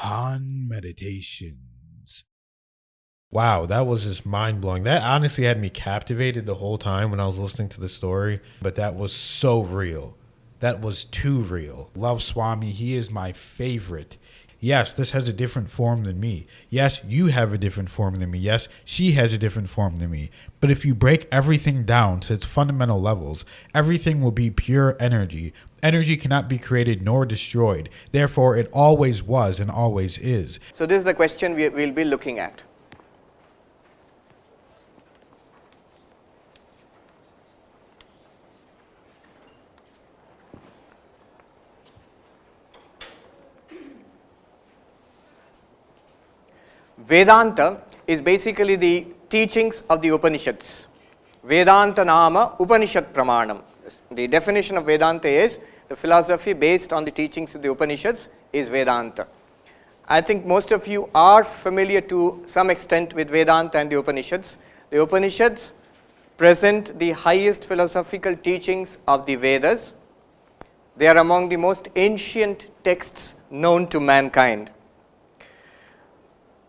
Han Meditations. Wow, that was just mind-blowing. That honestly had me captivated the whole time when I was listening to the story, but that was so real. That was too real. Love Swami, he is my favorite. Yes, this has a different form than me. Yes, you have a different form than me. Yes, she has a different form than me. But if you break everything down to its fundamental levels, everything will be pure energy. Energy cannot be created nor destroyed. Therefore, it always was and always is. So this is the question we'll be looking at. Vedanta is basically the teachings of the Upanishads. Vedanta Nama Upanishad Pramanam. The definition of Vedanta is the philosophy based on the teachings of the Upanishads is Vedanta. I think most of you are familiar to some extent with Vedanta and the Upanishads. The Upanishads present the highest philosophical teachings of the Vedas. They are among the most ancient texts known to mankind.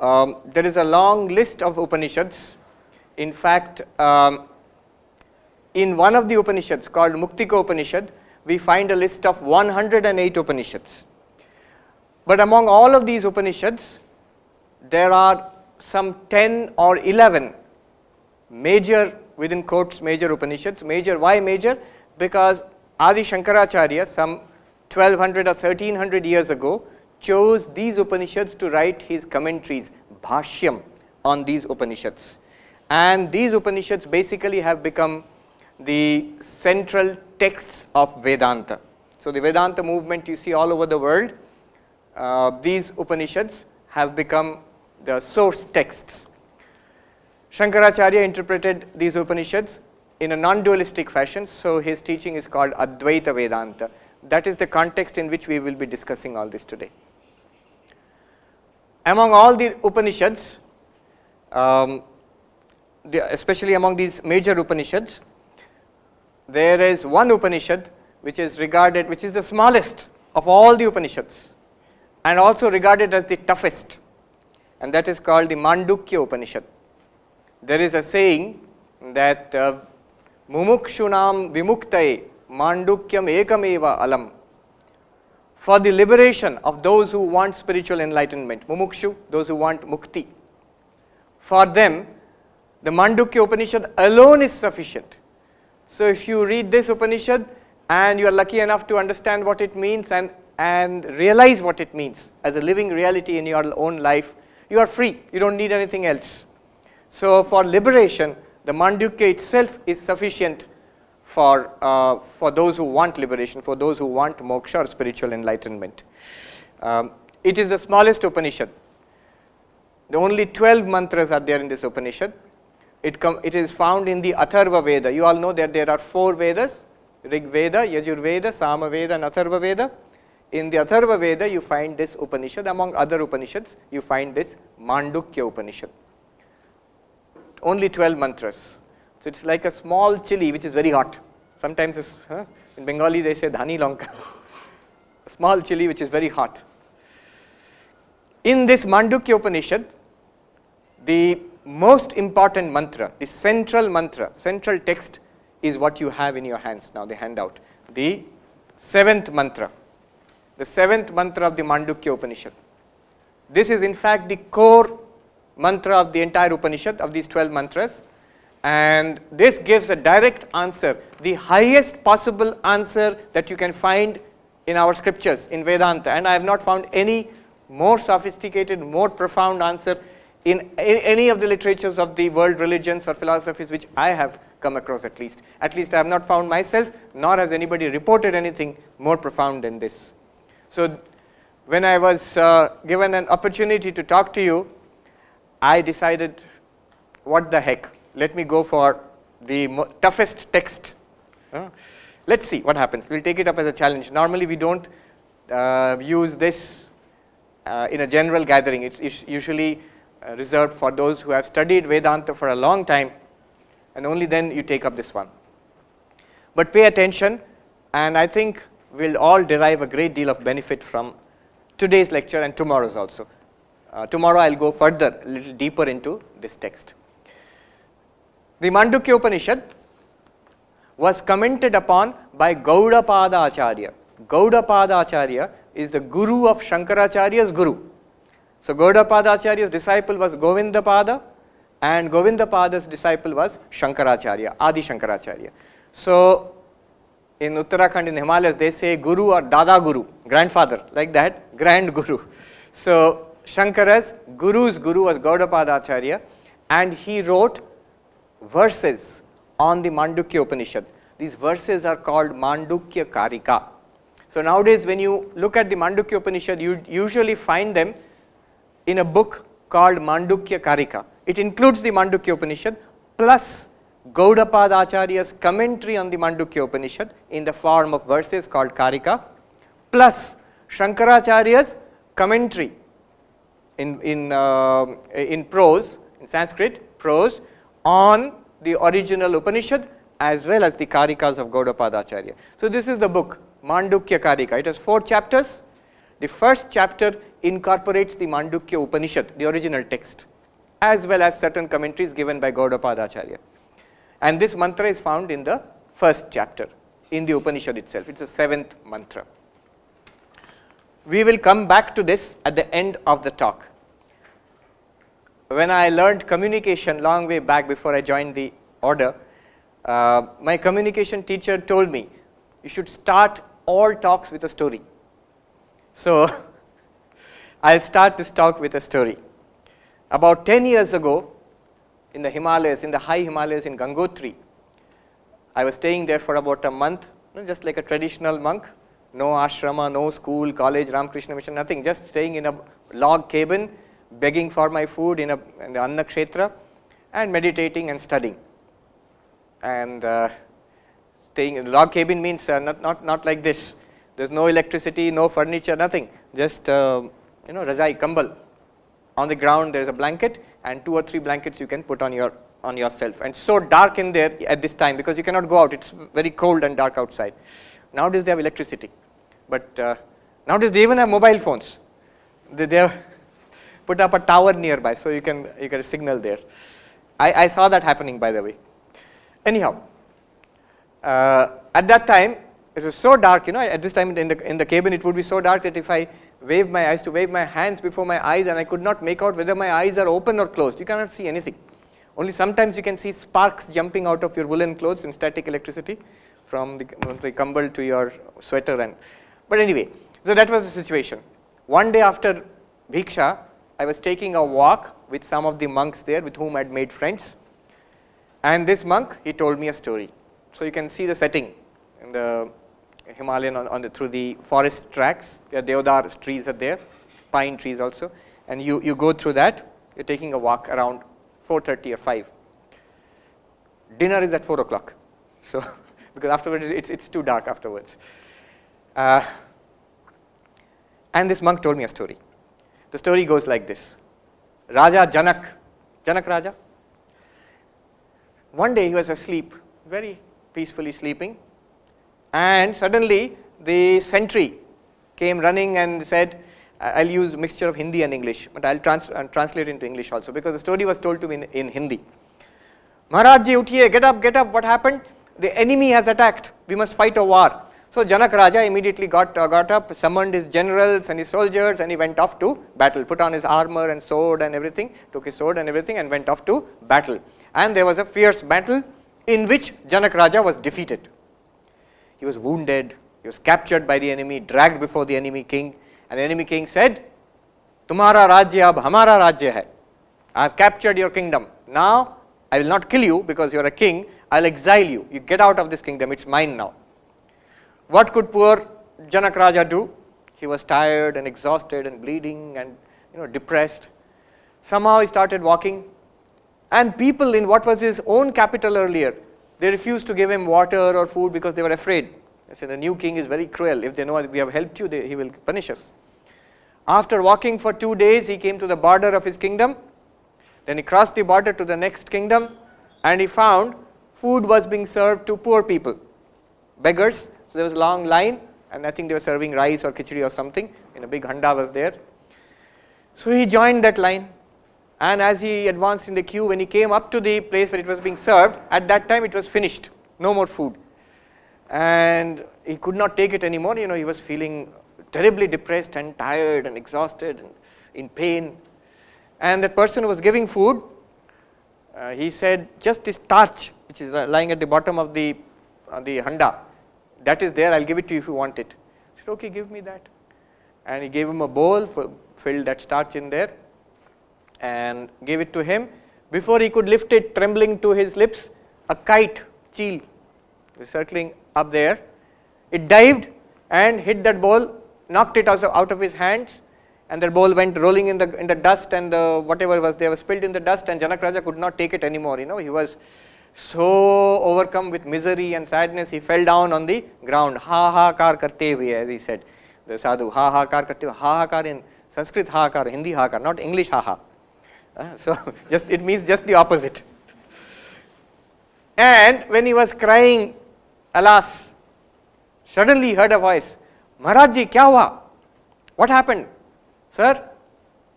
There is a long list of Upanishads. In fact, in one of the Upanishads called Muktika Upanishad, we find a list of 108 Upanishads. But among all of these Upanishads, there are some 10 or 11 major, within quotes, major Upanishads. Major, why major? Because Adi Shankaracharya, some 1200 or 1300 years ago, chose these Upanishads to write his commentaries, Bhashyam, on these Upanishads. And these Upanishads basically have become the central texts of Vedanta. So the Vedanta movement you see all over the world, these Upanishads have become the source texts. Shankaracharya interpreted these Upanishads in a non-dualistic fashion, so his teaching is called Advaita Vedanta. That is the context in which we will be discussing all this today. Among all the Upanishads, especially among these major Upanishads, there is one Upanishad which is regarded, which is the smallest of all the Upanishads and also regarded as the toughest, and that is called the Mandukya Upanishad. There is a saying that Mumukshunam Vimuktaye Mandukyam Ekameva Alam. For the liberation of those who want spiritual enlightenment, Mumukshu, those who want mukti, for them, the Mandukya Upanishad alone is sufficient. So if you read this Upanishad and you are lucky enough to understand what it means and realize what it means as a living reality in your own life, you are free. You don't need anything else. So for liberation, the Mandukya itself is sufficient for those who want liberation, for those who want moksha or spiritual enlightenment. It is the smallest Upanishad. The only 12 mantras are there in this Upanishad. It is found in the Atharva Veda. You all know that there are 4 Vedas, Rig Veda, Yajur Veda, Sama Veda and Atharva Veda. In the Atharva Veda you find this Upanishad. Among other Upanishads you find this Mandukya Upanishad. Only 12 mantras. So it's like a small chili which is very hot. Sometimes in Bengali they say dhani lonka. A small chili which is very hot. In this Mandukya Upanishad, the most important mantra, the central mantra, central text is what you have in your hands now, the handout. The 7th mantra. The 7th mantra of the Mandukya Upanishad. This is in fact the core mantra of the entire Upanishad, of these 12 mantras. And this gives a direct answer, the highest possible answer that you can find in our scriptures, in Vedanta. And I have not found any more sophisticated, more profound answer in any of the literatures of the world religions or philosophies which I have come across at least. At least I have not found myself, nor has anybody reported anything more profound than this. So when I was given an opportunity to talk to you, I decided, what the heck? Let me go for the toughest text. Let's see what happens. We'll take it up as a challenge. Normally we don't use this in a general gathering. It's usually reserved for those who have studied Vedanta for a long time, and only then you take up this one. But pay attention, and I think we'll all derive a great deal of benefit from today's lecture and tomorrow's also. Tomorrow I will go further, a little deeper into this text. The Mandukya Upanishad was commented upon by Gaudapada Acharya. Gaudapada Acharya is the guru of Shankaracharya's guru. So Gaudapada Acharya's disciple was Govindapada, and Govindapada's disciple was Shankaracharya, Adi Shankaracharya. So in Uttarakhand, in the Himalayas, they say Guru or Dada Guru, grandfather, like that, grand Guru. So Shankara's guru's guru was Gaudapada Acharya, and he wrote verses on the Mandukya Upanishad. These verses are called Mandukya Karika. So nowadays when you look at the Mandukya Upanishad, you usually find them in a book called Mandukya Karika. It includes the Mandukya Upanishad plus Gaudapada Acharya's commentary on the Mandukya Upanishad in the form of verses called Karika, plus Shankaracharya's commentary in prose, in Sanskrit prose, on the original Upanishad as well as the Karikas of Gaudapada Acharya. So this is the book, Mandukya Karika. It has 4 chapters. The first chapter incorporates the Mandukya Upanishad, the original text, as well as certain commentaries given by Gaudapada Acharya. And this mantra is found in the first chapter, in the Upanishad itself. It's the 7th mantra. We will come back to this at the end of the talk. When I learned communication long way back before I joined the order, my communication teacher told me, you should start all talks with a story. So I'll start this talk with a story. About 10 years ago, in the Himalayas, in the high Himalayas in Gangotri, I was staying there for about a month, just like a traditional monk, no ashrama, no school, college, Ramakrishna Mission, nothing, just staying in a log cabin, begging for my food in the Anna Kshetra, and meditating and studying. And staying in the log cabin means not like this. There's no electricity, no furniture, nothing, just rajai, kambal. On the ground there is a blanket, and 2 or 3 blankets you can put on yourself. And so dark in there at this time because you cannot go out. It's very cold and dark outside. Nowadays they have electricity, but nowadays they even have mobile phones. They have put up a tower nearby, so you can signal there. I saw that happening, by the way. Anyhow, at that time it was so dark. At this time in the cabin it would be so dark that if I wave my eyes to wave my hands before my eyes, and I could not make out whether my eyes are open or closed. You cannot see anything. Only sometimes you can see sparks jumping out of your woolen clothes in static electricity from the kambal to your sweater. But anyway, so that was the situation. One day after Bhiksha, I was taking a walk with some of the monks there with whom I had made friends. And this monk, he told me a story. So you can see the setting in the Himalayan through the forest tracks. Deodar trees are there, pine trees also, and you go through that. You're taking a walk around 4:30 or 5. Dinner is at 4 o'clock, so because afterwards it's too dark afterwards. And this monk told me a story. The story goes like this: Raja Janak Raja. One day he was asleep, very peacefully sleeping. And suddenly the sentry came running and said, I'll use a mixture of Hindi and English, but I'll translate into English also, because the story was told to me in Hindi. Maharaj ji, uthiye, get up, what happened? The enemy has attacked, we must fight a war. So Janak Raja immediately got up, summoned his generals and his soldiers, and he went off to battle, put on his armor and sword and everything, took his sword and everything, and went off to battle. And there was a fierce battle in which Janak Raja was defeated. He was wounded, he was captured by the enemy, dragged before the enemy king, and the enemy king said, Tumhara rajya ab hamara rajya hai. I have captured your kingdom. Now I will not kill you because you are a king, I will exile you. You get out of this kingdom, it's mine now. What could poor Janak Raja do? He was tired and exhausted and bleeding and depressed. Somehow he started walking, and people in what was his own capital earlier, they refused to give him water or food because they were afraid. They said, the new king is very cruel. If they know we have helped you, he will punish us. After walking for 2 days, he came to the border of his kingdom. Then he crossed the border to the next kingdom, and he found food was being served to poor people, beggars. So there was a long line, and I think they were serving rice or khichdi or something, in a big handa was there. So he joined that line, and as he advanced in the queue, when he came up to the place where it was being served, at that time it was finished, no more food. And he could not take it anymore, he was feeling terribly depressed and tired and exhausted and in pain. And that person who was giving food, he said, just this starch which is lying at the bottom of the handa, that is there, I'll give it to you if you want it. He said, okay, give me that. And he gave him a bowl, filled that starch in there and gave it to him. Before he could lift it, trembling to his lips, a kite, cheel, was circling up there. It dived and hit that bowl, knocked it out of his hands, and that bowl went rolling in the dust, and whatever was there was spilled in the dust, and Janak Raja could not take it anymore. He was so overcome with misery and sadness, he fell down on the ground. Ha ha kar karte hue, as he said. The sadhu, ha ha kar karte hue. Ha ha kar in Sanskrit, ha kar, Hindi ha kar, not English ha ha. So it means just the opposite. And when he was crying, alas, suddenly he heard a voice, Maharaj ji, kya hua? What happened? Sir?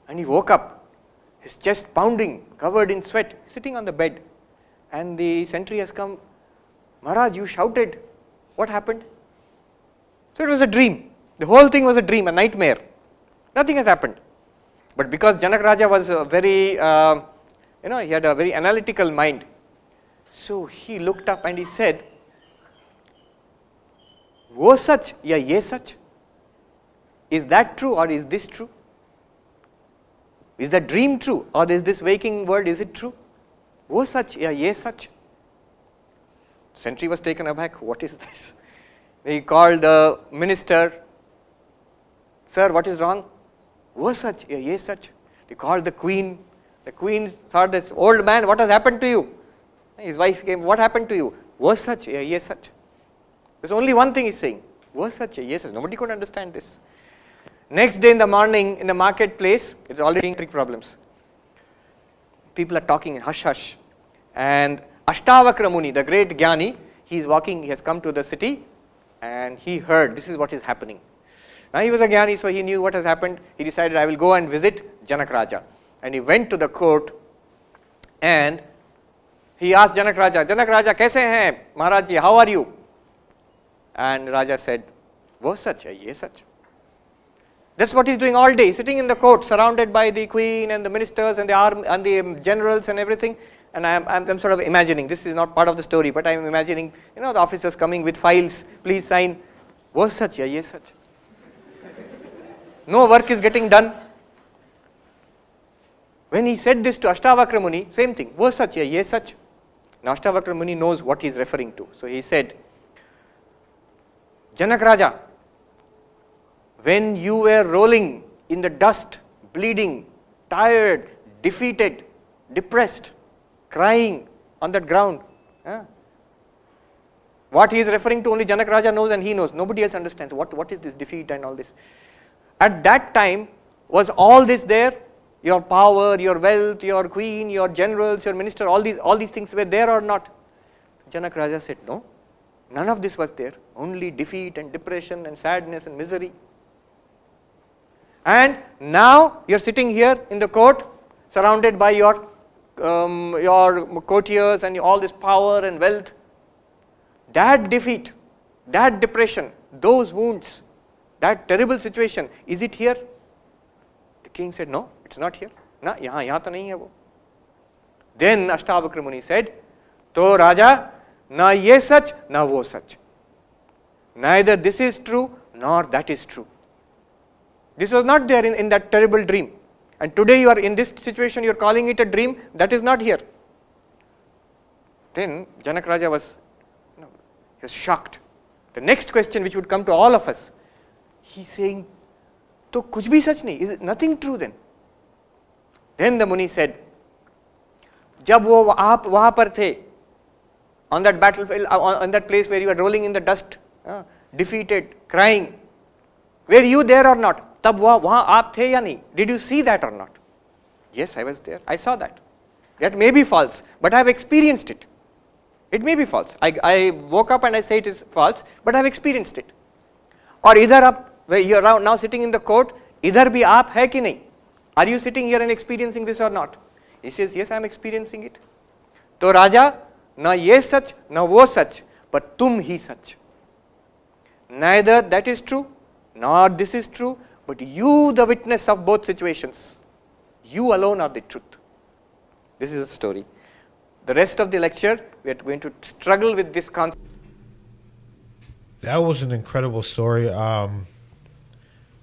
And he woke up, his chest pounding, covered in sweat, sitting on the bed. And the sentry has come, Maharaj, you shouted, what happened? So it was a dream. The whole thing was a dream, a nightmare. Nothing has happened. But because Janak Raja was very, he had a very analytical mind. So he looked up and he said, wo sach ya ye sach? Is that true or is this true? Is the dream true or is this waking world, is it true? Wo sach ya ye sach? Sentry was taken aback, what is this? He called the minister, sir, what is wrong? Wo sach ya ye sach? He called the queen. The queen thought, this old man, what has happened to you? His wife came, what happened to you? Wo sach ya ye sach? There's only one thing he's saying, wo sach ya ye sach? Nobody could understand this. Next day in the morning, in the marketplace, it's already problems. People are talking in hush hush. And Ashtavakra Muni, the great Jnani, he has come to the city and he heard this is what is happening. Now he was a Jnani, so he knew what has happened. He decided, I will go and visit Janak Raja. And he went to the court and he asked Janak Raja, kaise hain? Maharaj ji, how are you? And Raja said, wo sach hai, ye sach. That's what he's doing all day, sitting in the court, surrounded by the queen and the ministers and the army and the generals and everything. And I'm sort of imagining, this is not part of the story, but I'm imagining, the officers coming with files, please sign, wo sach ya ye sach. No work is getting done. When he said this to Ashtavakra Muni, same thing, wo sach ya ye sach. Now Ashtavakra Muni knows what he's referring to. So he said, Janak Raja, when you were rolling in the dust, bleeding, tired, defeated, depressed, crying on that ground, what he is referring to only Janak Raja knows and he knows. Nobody else understands what is this defeat and all this. At that time, was all this there? Your power, your wealth, your queen, your generals, your minister, all these things were there or not? Janak Raja said, no, none of this was there. Only defeat and depression and sadness and misery. And now you are sitting here in the court, surrounded by your courtiers and all this power and wealth. That defeat, that depression, those wounds, that terrible situation, is it here? The king said, no, it's not here. Na, yahan to nahi hai wo. Then Ashtavakra Muni said, to Raja, na ye sach, na wo sach. Neither this is true, nor that is true. This was not there in that terrible dream. And today you are in this situation, you are calling it a dream, that is not here. Then Janak Raja was shocked. The next question which would come to all of us, he's saying, to kuch bhi sach nahi, is it nothing true then? Then the Muni said, jab wo aap wahan par the, on that battlefield, on that place where you were rolling in the dust, defeated, crying, were you there or not? Tab wahan aap the ya nahi? Did you see that or not? Yes, I was there. I saw that. That may be false, but I have experienced it. It may be false. I woke up and I say it is false, but I have experienced it. और इधर आप, where you are now sitting in the court, इधर भी आप है कि नहीं? Are you sitting here and experiencing this or not? He says, yes, I am experiencing it. तो राजा, न ये सच न वो सच, पर तुम ही सच. Neither that is true, nor this is true, but you the witness of both situations. You alone are the truth. This is a story. The rest of the lecture, we are going to struggle with this concept. That was an incredible story.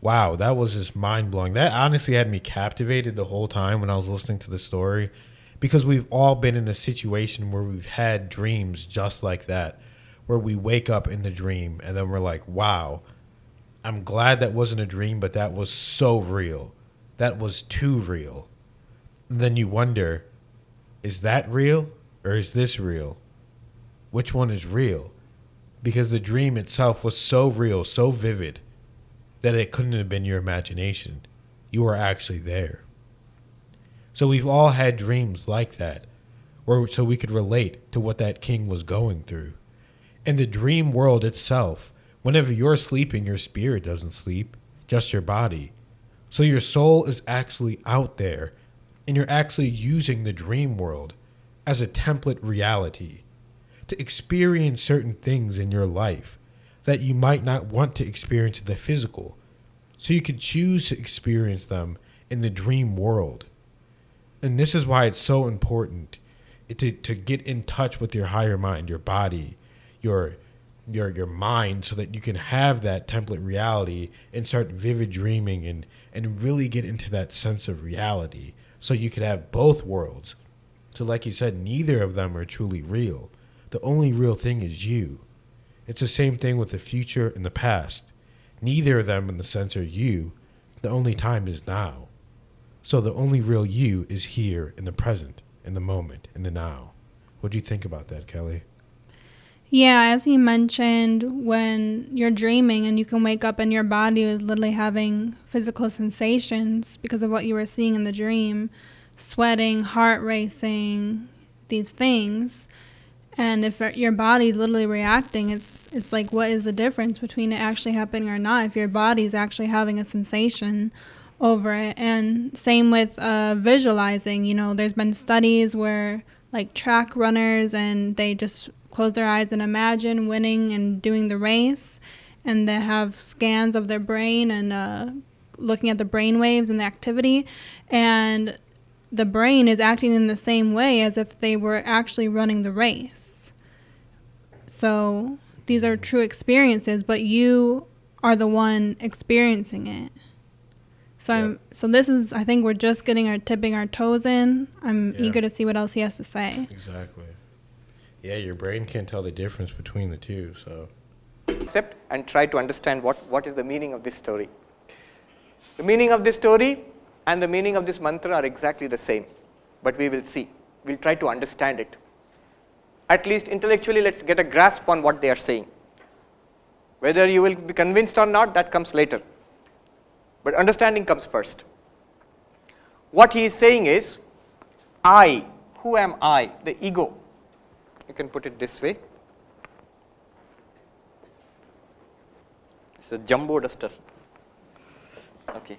Wow, that was just mind-blowing. That honestly had me captivated the whole time when I was listening to the story, because we've all been in a situation where we've had dreams just like that, where we wake up in the dream and then we're like, wow, I'm glad that wasn't a dream, but that was so real. That was too real. And then you wonder, is that real or is this real? Which one is real? Because the dream itself was so real, so vivid, that it couldn't have been your imagination. You were actually there. So we've all had dreams like that, so we could relate to what that king was going through. In the dream world itself, whenever you're sleeping, your spirit doesn't sleep, just your body. So your soul is actually out there, and you're actually using the dream world as a template reality to experience certain things in your life that you might not want to experience in the physical. So you could choose to experience them in the dream world. And this is why it's so important to get in touch with your higher mind, your body, your mind, so that you can have that template reality and start vivid dreaming and really get into that sense of reality, so you could have both worlds. So like you said, neither of them are truly real. The only real thing is you. It's the same thing with the future and the past. Neither of them in the sense are you. The only time is now. So the only real you is here in the present, in the moment, in the now. What do you think about that, Kelly? Yeah, as he mentioned, when you're dreaming and you can wake up and your body is literally having physical sensations because of what you were seeing in the dream, sweating, heart racing, these things. And if your body's literally reacting, it's like, what is the difference between it actually happening or not if your body's actually having a sensation over it? And same with visualizing. You know, there's been studies where like track runners, and they just close their eyes and imagine winning and doing the race, and they have scans of their brain and looking at the brain waves and the activity, and the brain is acting in the same way as if they were actually running the race. So these are true experiences, but you are the one experiencing it. So this is, I think we're just tipping our toes in. I'm eager to see what else he has to say. Exactly. Yeah, your brain can't tell the difference between the two, so. Accept and try to understand what is the meaning of this story. The meaning of this story and the meaning of this mantra are exactly the same, but we will see. We'll try to understand it. At least intellectually, let's get a grasp on what they are saying. Whether you will be convinced or not, that comes later. But understanding comes first. What he is saying is, I, who am I? The ego. You can put it this way. It's a jumbo duster. Okay.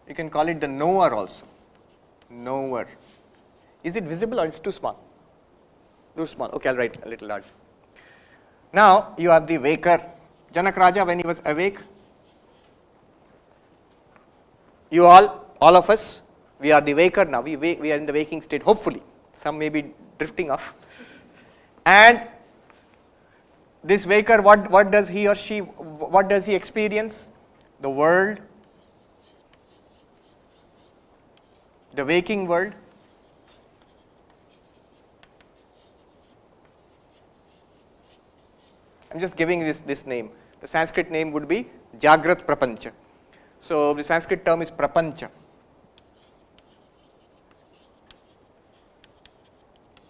You can call it the knower also. Knower. Is it visible or it's too small? Too small. Okay, I'll write a little large. Now you have the waker. Janak Raja, when he was awake, you all of us, we are the waker now. We are in the waking state, hopefully. Some may be drifting off. And this waker, what does he or she, what does he experience? The world, the waking world. I'm just giving this name. The Sanskrit name would be Jagrat Prapancha. So the Sanskrit term is Prapancha.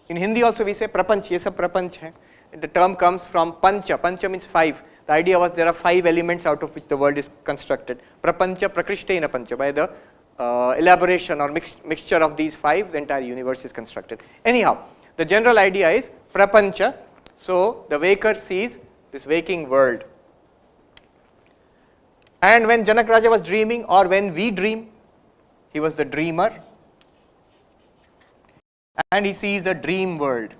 In Hindi also we say Prapanch, ye sab Prapanch hai. The term comes from Pancha. Pancha means 5. The idea was there are 5 elements out of which the world is constructed. Prapancha Prakrishtena Pancha. By the elaboration or mixture of these 5, the entire universe is constructed. Anyhow, the general idea is prapancha. So the waker sees this waking world. And when Janak Raja was dreaming, or when we dream, he was the dreamer, and he sees a dream world.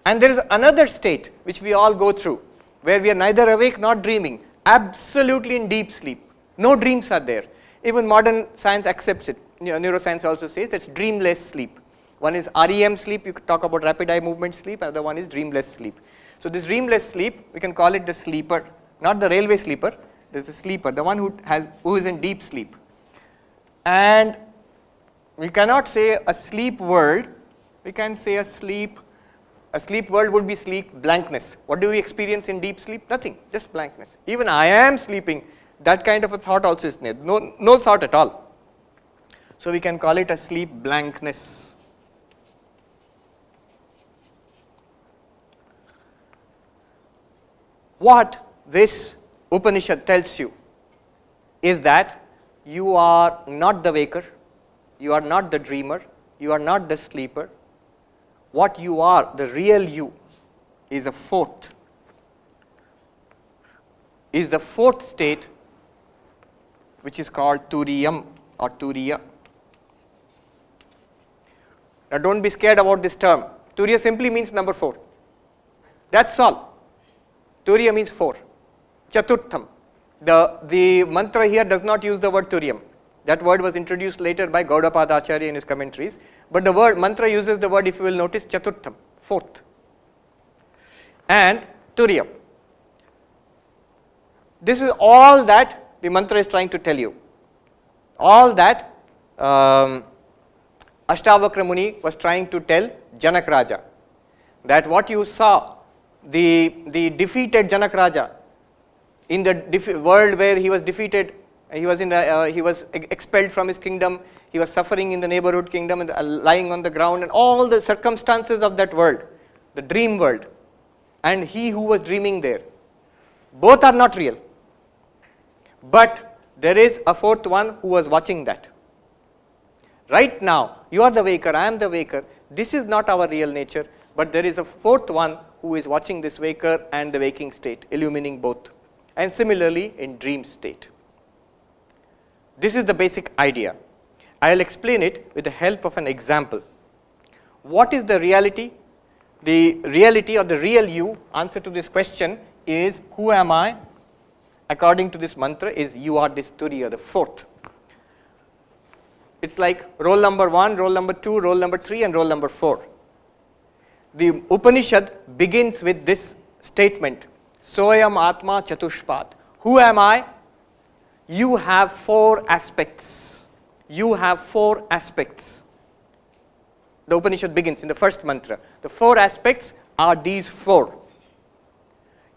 And there is another state which we all go through, where we are neither awake nor dreaming, absolutely in deep sleep. No dreams are there. Even modern science accepts it. Neuroscience also says that's dreamless sleep. One is REM sleep, you could talk about rapid eye movement sleep, another one is dreamless sleep. So this dreamless sleep, we can call it the sleeper, not the railway sleeper, there's a sleeper, the one who is in deep sleep. And we cannot say a sleep world, we can say a sleep world would be sleep blankness. What do we experience in deep sleep? Nothing, just blankness. Even I am sleeping, that kind of a thought also is there, no thought at all. So we can call it a sleep blankness. What this Upanishad tells you is that you are not the waker, you are not the dreamer, you are not the sleeper. What you are, the real you, is the fourth state, which is called Turiyam or Turiya. Now don't be scared about this term. Turiya simply means number 4. That's all. Turiya means 4. Chaturtham. The mantra here does not use the word Turiyam. That word was introduced later by Gaudapada Acharya in his commentaries. But the word mantra uses the word, if you will notice, Chaturtham, 4th. And Turiyam. This is all that the mantra is trying to tell you. All that Ashtavakra Muni was trying to tell Janak Raja. That what you saw, the defeated Janak Raja in the world where he was defeated, he was expelled from his kingdom, he was suffering in the neighborhood kingdom and lying on the ground, and all the circumstances of that world, the dream world, and he who was dreaming there, both are not real. But there is a fourth one who was watching that. Right now, you are the waker, I am the waker. This is not our real nature, but there is a fourth one who is watching this waker and the waking state, illumining both. And similarly in dream state. This is the basic idea. I will explain it with the help of an example. What is the reality? The reality or the real you, answer to this question is, who am I? According to this mantra is, you are this Turiya, the fourth. It's like roll number 1, roll number 2, roll number 3 and roll number 4. The Upanishad begins with this statement, Soyam Atma Chatushpat. Who am I? You have 4 aspects. You have 4 aspects. The Upanishad begins in the first mantra. The 4 aspects are these 4.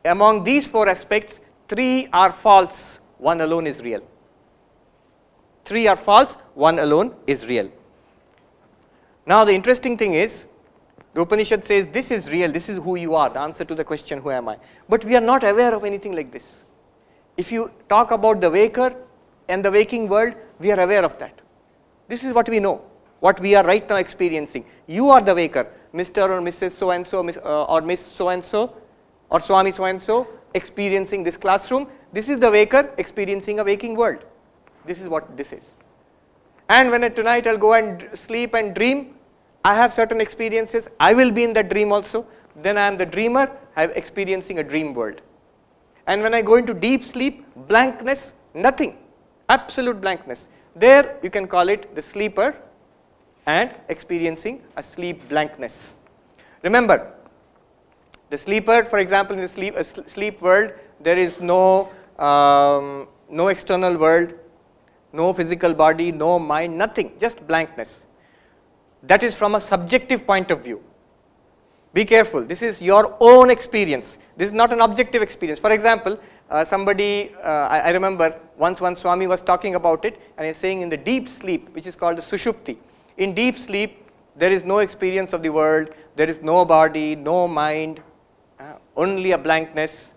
Among these 4 aspects, 3 are false, 1 alone is real. 3 are false, 1 alone is real. Now the interesting thing is, the Upanishad says this is real, this is who you are, the answer to the question, who am I? But we are not aware of anything like this. If you talk about the waker and the waking world, we are aware of that. This is what we know, what we are right now experiencing. You are the waker, Mr. or Mrs. so-and-so, or Miss so-and-so, or Swami so-and-so, experiencing this classroom. This is the waker experiencing a waking world. This is what this is. And when tonight I'll go and sleep and dream, I have certain experiences, I will be in that dream also. Then I am the dreamer, I am experiencing a dream world. And when I go into deep sleep, blankness, nothing, absolute blankness. There you can call it the sleeper and experiencing a sleep blankness. Remember, the sleeper, for example, in the sleep world, there is no external world, no physical body, no mind, nothing, just blankness. That is from a subjective point of view. Be careful, this is your own experience. This is not an objective experience. For example, I remember once one Swami was talking about it and he's saying in the deep sleep, which is called the Sushupti. In deep sleep, there is no experience of the world, there is no body, no mind, only a blankness.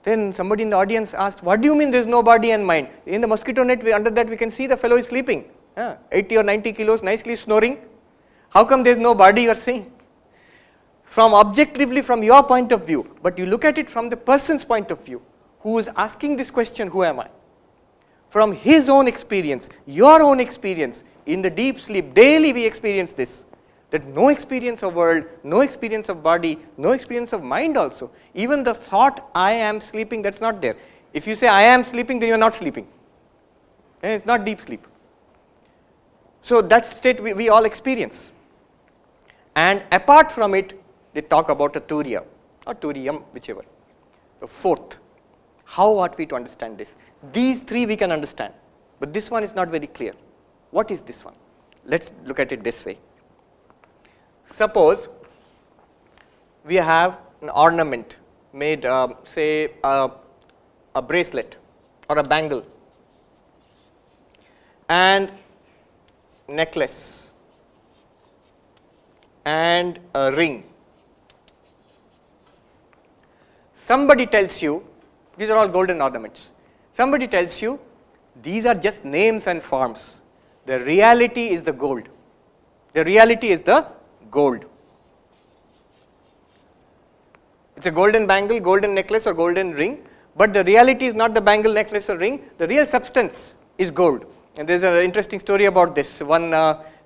Then somebody in the audience asked, what do you mean there is no body and mind? In the mosquito net, under that we can see the fellow is sleeping, 80 or 90 kilos, nicely snoring. How come there is no body, you are saying? From objectively from your point of view, but you look at it from the person's point of view, who is asking this question, who am I? From his own experience, your own experience, in the deep sleep, daily we experience this, that no experience of world, no experience of body, no experience of mind also. Even the thought, I am sleeping, that's not there. If you say, I am sleeping, then you are not sleeping. And it's not deep sleep. So that state we all experience. And apart from it, they talk about a turiya, or turiyam, whichever. The fourth, how ought we to understand this? These three we can understand, but this one is not very clear. What is this one? Let's look at it this way. Suppose we have an ornament made, say, a bracelet or a bangle and necklace and a ring. Somebody tells you, these are all golden ornaments. Somebody tells you, these are just names and forms. The reality is the gold. The reality is the gold. It's a golden bangle, golden necklace or golden ring, but the reality is not the bangle, necklace or ring. The real substance is gold. And there's an interesting story about this. One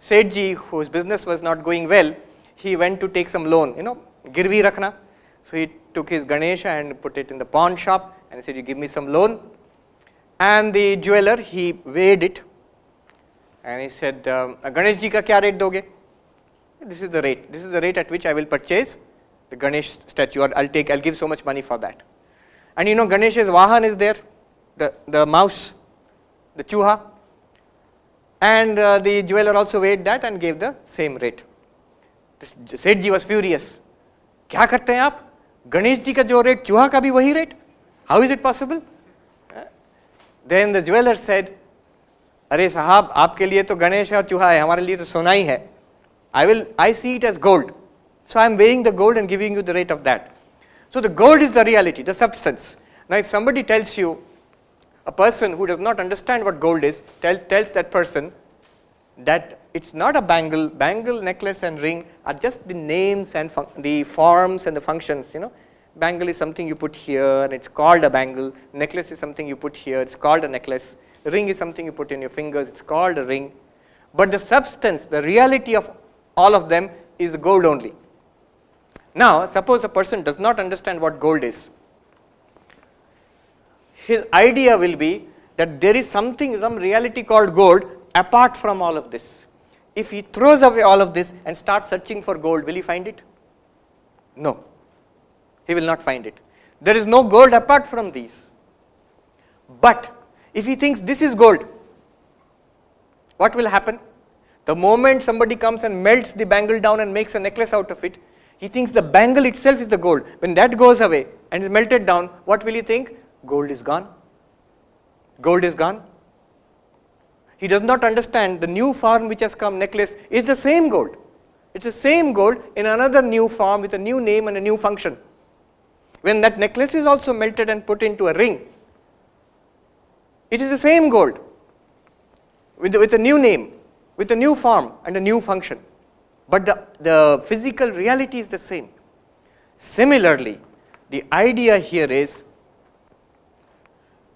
Sethji, whose business was not going well, he went to take some loan, girvi rakhna. So he took his Ganesha and put it in the pawn shop and he said, you give me some loan. And the jeweler, he weighed it and he said, Ganesh ji ka kya rate doge? This is the rate. This is the rate at which I will purchase the Ganesh statue, or I'll give so much money for that. And Ganesh's Vahan is there, the mouse, the chuha. And the jeweler also weighed that and gave the same rate. Sethji was furious. Kya karte hain aap? Ganesh ji ka jo rate, chuha ka bhi wahi rate? How is it possible? Then the jeweler said, Are sahab, aapke liye to Ganesh aur chuha hai, hamare liye to sona hi hai. I see it as gold. So I am weighing the gold and giving you the rate of that. So the gold is the reality, the substance. Now if somebody tells you, a person who does not understand what gold is, tells that person that it's not a bangle, necklace and ring are just the names and the forms and the functions, Bangle is something you put here and it's called a bangle, necklace is something you put here, it's called a necklace, ring is something you put in your fingers, it's called a ring. But the substance, the reality of all of them is gold only. Now, suppose a person does not understand what gold is. His idea will be that there is some reality called gold apart from all of this. If he throws away all of this and starts searching for gold, will he find it? No, he will not find it. There is no gold apart from these. But if he thinks this is gold, what will happen? The moment somebody comes and melts the bangle down and makes a necklace out of it, he thinks the bangle itself is the gold. When that goes away and is melted down, what will he think? Gold is gone. Gold is gone. He does not understand the new form which has come, necklace, is the same gold. It's the same gold in another new form with a new name and a new function. When that necklace is also melted and put into a ring, it is the same gold with a new name, with a new form and a new function. But the physical reality is the same. Similarly, the idea here is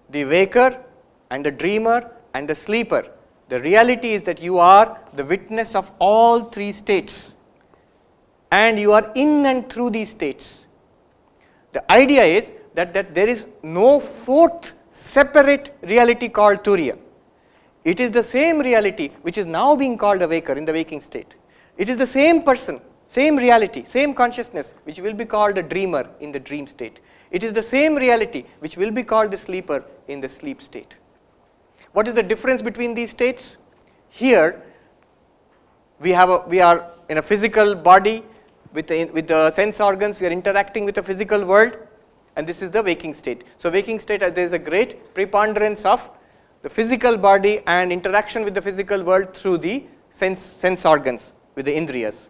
the waker and the dreamer and the sleeper. The reality is that you are the witness of all three states and you are in and through these states. The idea is that there is no fourth separate reality called turiya. It is the same reality which is now being called a waker in the waking state. It is the same person, same reality, same consciousness which will be called a dreamer in the dream state. It is the same reality which will be called the sleeper in the sleep state. What is the difference between these states? Here we are in a physical body with the sense organs, we are interacting with the physical world, and this is the waking state. So waking state, there is a great preponderance of the physical body and interaction with the physical world through the sense organs, with the indriyas.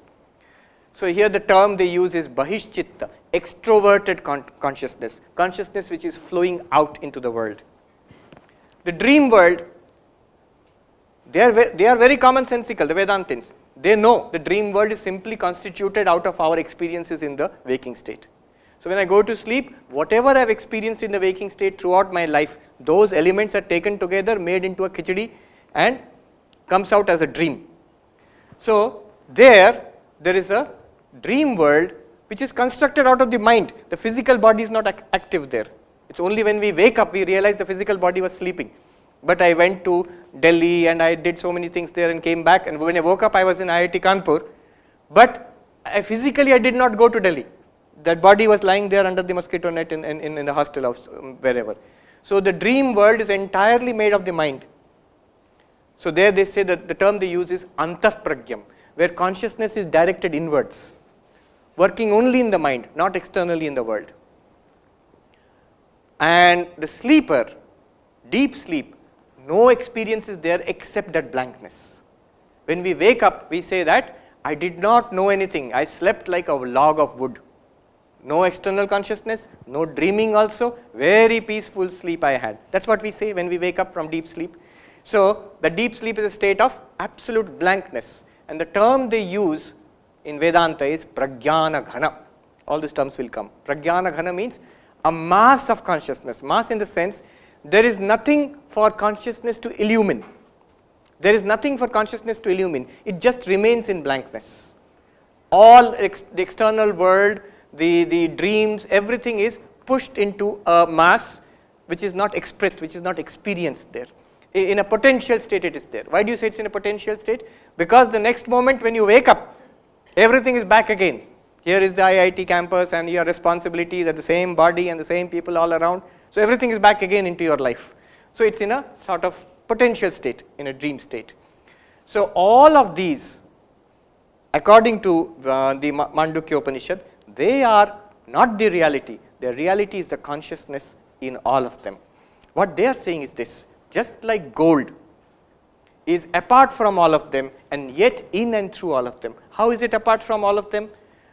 So here the term they use is bahishchitta, extroverted consciousness, consciousness which is flowing out into the world. The dream world, they are very commonsensical, the Vedantins. They know the dream world is simply constituted out of our experiences in the waking state. So when I go to sleep, whatever I have experienced in the waking state throughout my life, those elements are taken together, made into a khichdi and comes out as a dream. So there is a dream world which is constructed out of the mind. The physical body is not active there. It's only when we wake up we realize the physical body was sleeping. But I went to Delhi and I did so many things there and came back, and when I woke up I was in IIT Kanpur, but physically I did not go to Delhi. That body was lying there under the mosquito net in the hostel house, wherever. So the dream world is entirely made of the mind. So there they say that the term they use is antah pragyam, where consciousness is directed inwards, working only in the mind, not externally in the world. And the sleeper, deep sleep, no experience is there except that blankness. When we wake up, we say that I did not know anything. I slept like a log of wood. No external consciousness, no dreaming also, very peaceful sleep I had. That's what we say when we wake up from deep sleep. So the deep sleep is a state of absolute blankness. And the term they use in Vedanta is pragyana ghana. All these terms will come. Pragyana ghana means a mass of consciousness. Mass in the sense, there is nothing for consciousness to illumine. There is nothing for consciousness to illumine. It just remains in blankness. All the external world, the dreams, everything is pushed into a mass which is not expressed, which is not experienced there. In a potential state it is there. Why do you say it's in a potential state? Because the next moment when you wake up, everything is back again. Here is the IIT campus and your responsibilities are the same body and the same people all around. So everything is back again into your life. So it's in a sort of potential state, in a dream state. So all of these, according to the Mandukya Upanishad, they are not the reality. The reality is the consciousness in all of them. What they are saying is this: just like gold is apart from all of them and yet in and through all of them. How is it apart from all of them?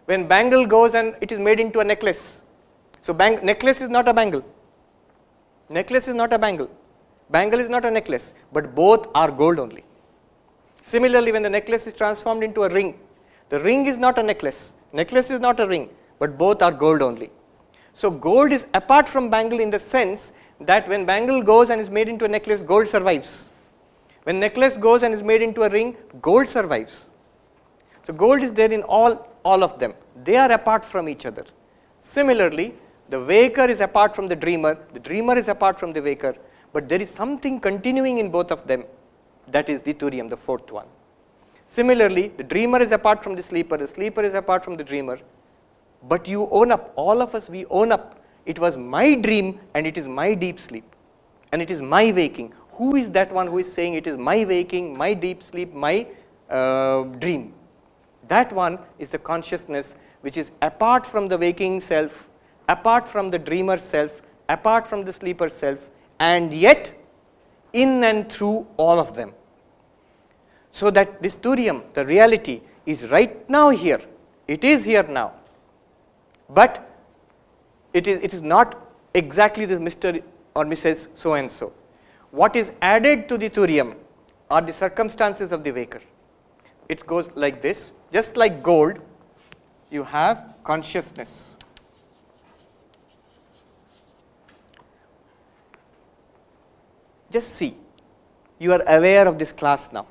When bangle goes and it is made into a necklace. So necklace is not a bangle. Necklace is not a bangle. Bangle is not a necklace, but both are gold only. Similarly, when the necklace is transformed into a ring, the ring is not a necklace. Necklace is not a ring, but both are gold only. So gold is apart from bangle in the sense that when bangle goes and is made into a necklace, gold survives. When necklace goes and is made into a ring, gold survives. So gold is there in all of them. They are apart from each other. Similarly, the waker is apart from the dreamer is apart from the waker, but there is something continuing in both of them. That is the turiam, the fourth one. Similarly, the dreamer is apart from the sleeper is apart from the dreamer, but you own up, all of us, we own up. It was my dream and it is my deep sleep and it is my waking. Who is that one who is saying it is my waking, my deep sleep, my dream? That one is the consciousness which is apart from the waking self, apart from the dreamer self, apart from the sleeper self, and yet in and through all of them. So that this turiam, the reality, is right now here. It is here now. But it is not exactly the Mr. or Mrs. so and so. What is added to the turiam are the circumstances of the waker. It goes like this. Just like gold, you have consciousness. Just see, you are aware of this class now.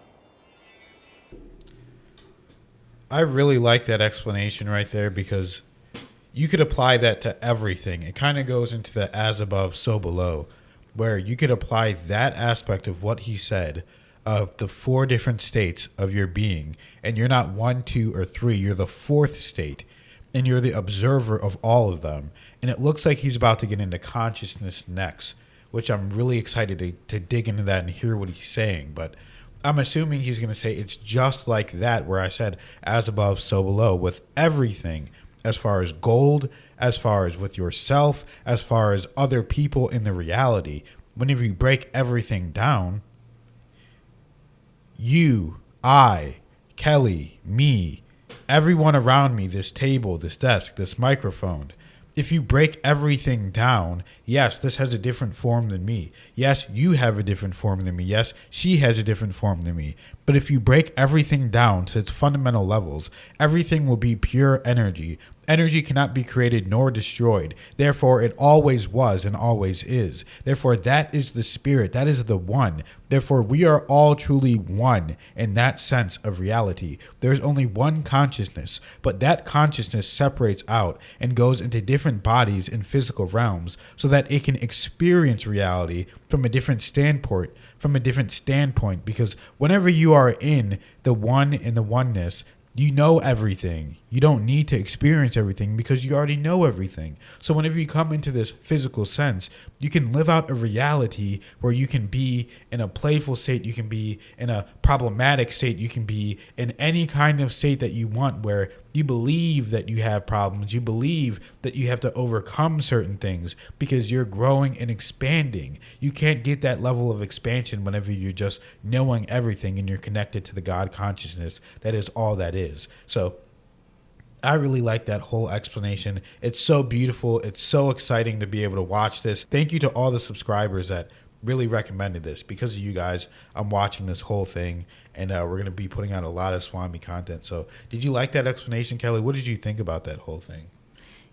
I really like that explanation right there, because you could apply that to everything. It kind of goes into the as above, so below, where you could apply that aspect of what he said, of the 4 different states of your being, and you're not 1, 2, or 3, you're the 4th state, and you're the observer of all of them. And it looks like he's about to get into consciousness next, which I'm really excited to dig into that and hear what he's saying. But I'm assuming he's going to say it's just like that, where I said as above, so below, with everything, as far as gold, as far as with yourself, as far as other people in the reality. Whenever you break everything down, you, I, Kelly, me, everyone around me, this table, this desk, this microphone, if you break everything down, yes, this has a different form than me. Yes, you have a different form than me. Yes, she has a different form than me. But if you break everything down to its fundamental levels, everything will be pure energy. Energy cannot be created nor destroyed. Therefore, it always was and always is. Therefore, that is the spirit. That is the one. Therefore, we are all truly one in that sense of reality. There's only one consciousness, but that consciousness separates out and goes into different bodies in physical realms so that it can experience reality from a different standpoint, because whenever you are in the one in the oneness, you know everything. You don't need to experience everything because you already know everything. So whenever you come into this physical sense, you can live out a reality where you can be in a playful state, you can be in a problematic state, you can be in any kind of state that you want where you believe that you have problems, you believe that you have to overcome certain things because you're growing and expanding. You can't get that level of expansion whenever you're just knowing everything and you're connected to the God consciousness. That is all that is. So I really like that whole explanation. It's so beautiful. It's so exciting to be able to watch this. Thank you to all the subscribers that really recommended this. Because of you guys, I'm watching this whole thing, and we're going to be putting out a lot of Swami content. So did you like that explanation, Kelly? What did you think about that whole thing?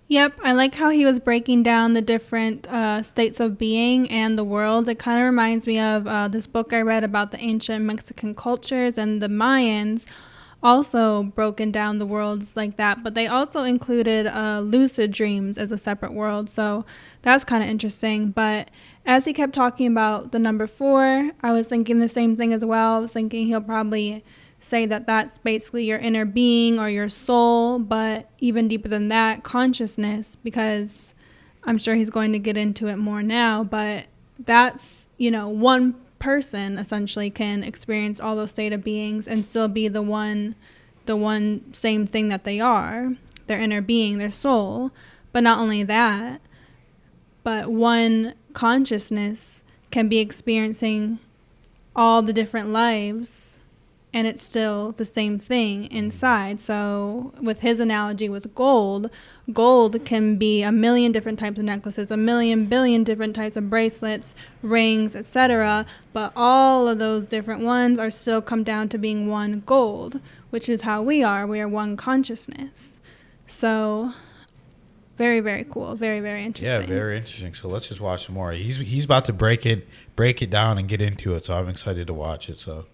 Yep, I like how he was breaking down the different states of being and the worlds. It kind of reminds me of this book I read about the ancient Mexican cultures, and the Mayans also broken down the worlds like that, but they also included lucid dreams as a separate world, so that's kind of interesting. But as he kept talking about the number 4, I was thinking the same thing as well. I was thinking he'll probably say that that's basically your inner being or your soul, but even deeper than that, consciousness, because I'm sure he's going to get into it more now, but that's, one person essentially can experience all those state of beings and still be the one same thing that they are, their inner being, their soul. But not only that, but one consciousness can be experiencing all the different lives and it's still the same thing inside. So with his analogy with gold can be a million different types of necklaces, a million billion different types of bracelets, rings, etc. But all of those different ones are still come down to being one gold, which is how we are. We are one consciousness. So very, very cool. Very, very interesting. Yeah, very interesting. So let's just watch some more. He's about to break it down and get into it. So I'm excited to watch it. So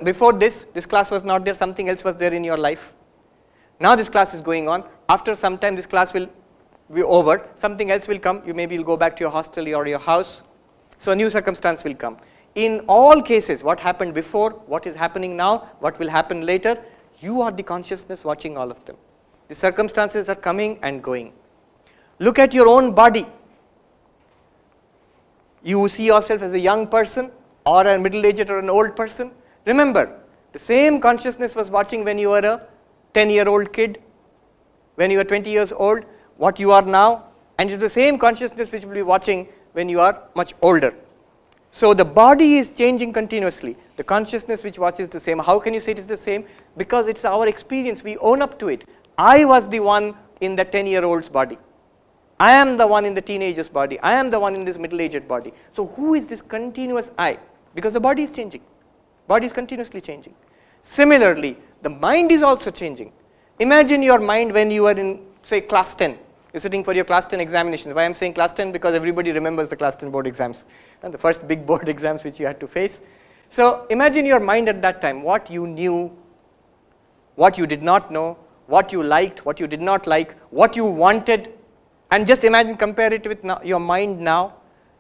before this class was not there, something else was there in your life. Now this class is going on. After some time this class will be over, something else will come. Maybe you'll go back to your hostel or your house. So a new circumstance will come. In all cases, what happened before, what is happening now, what will happen later, you are the consciousness watching all of them. The circumstances are coming and going. Look at your own body. You see yourself as a young person or a middle-aged or an old person. Remember, the same consciousness was watching when you were a 10-year-old kid, when you were 20 years old, what you are now, and it's the same consciousness which will be watching when you are much older. So the body is changing continuously. The consciousness which watches the same. How can you say it is the same? Because it's our experience. We own up to it. I was the one in the 10-year-old's body. I am the one in the teenager's body. I am the one in this middle-aged body. So who is this continuous I? Because the body is changing. Body is continuously changing. Similarly, the mind is also changing. Imagine your mind when you are in, say, class 10. You're sitting for your class 10 examination. Why I'm saying class 10? Because everybody remembers the class 10 board exams and the first big board exams which you had to face. So imagine your mind at that time, what you knew, what you did not know, what you liked, what you did not like, what you wanted, and just imagine, compare it with your mind now.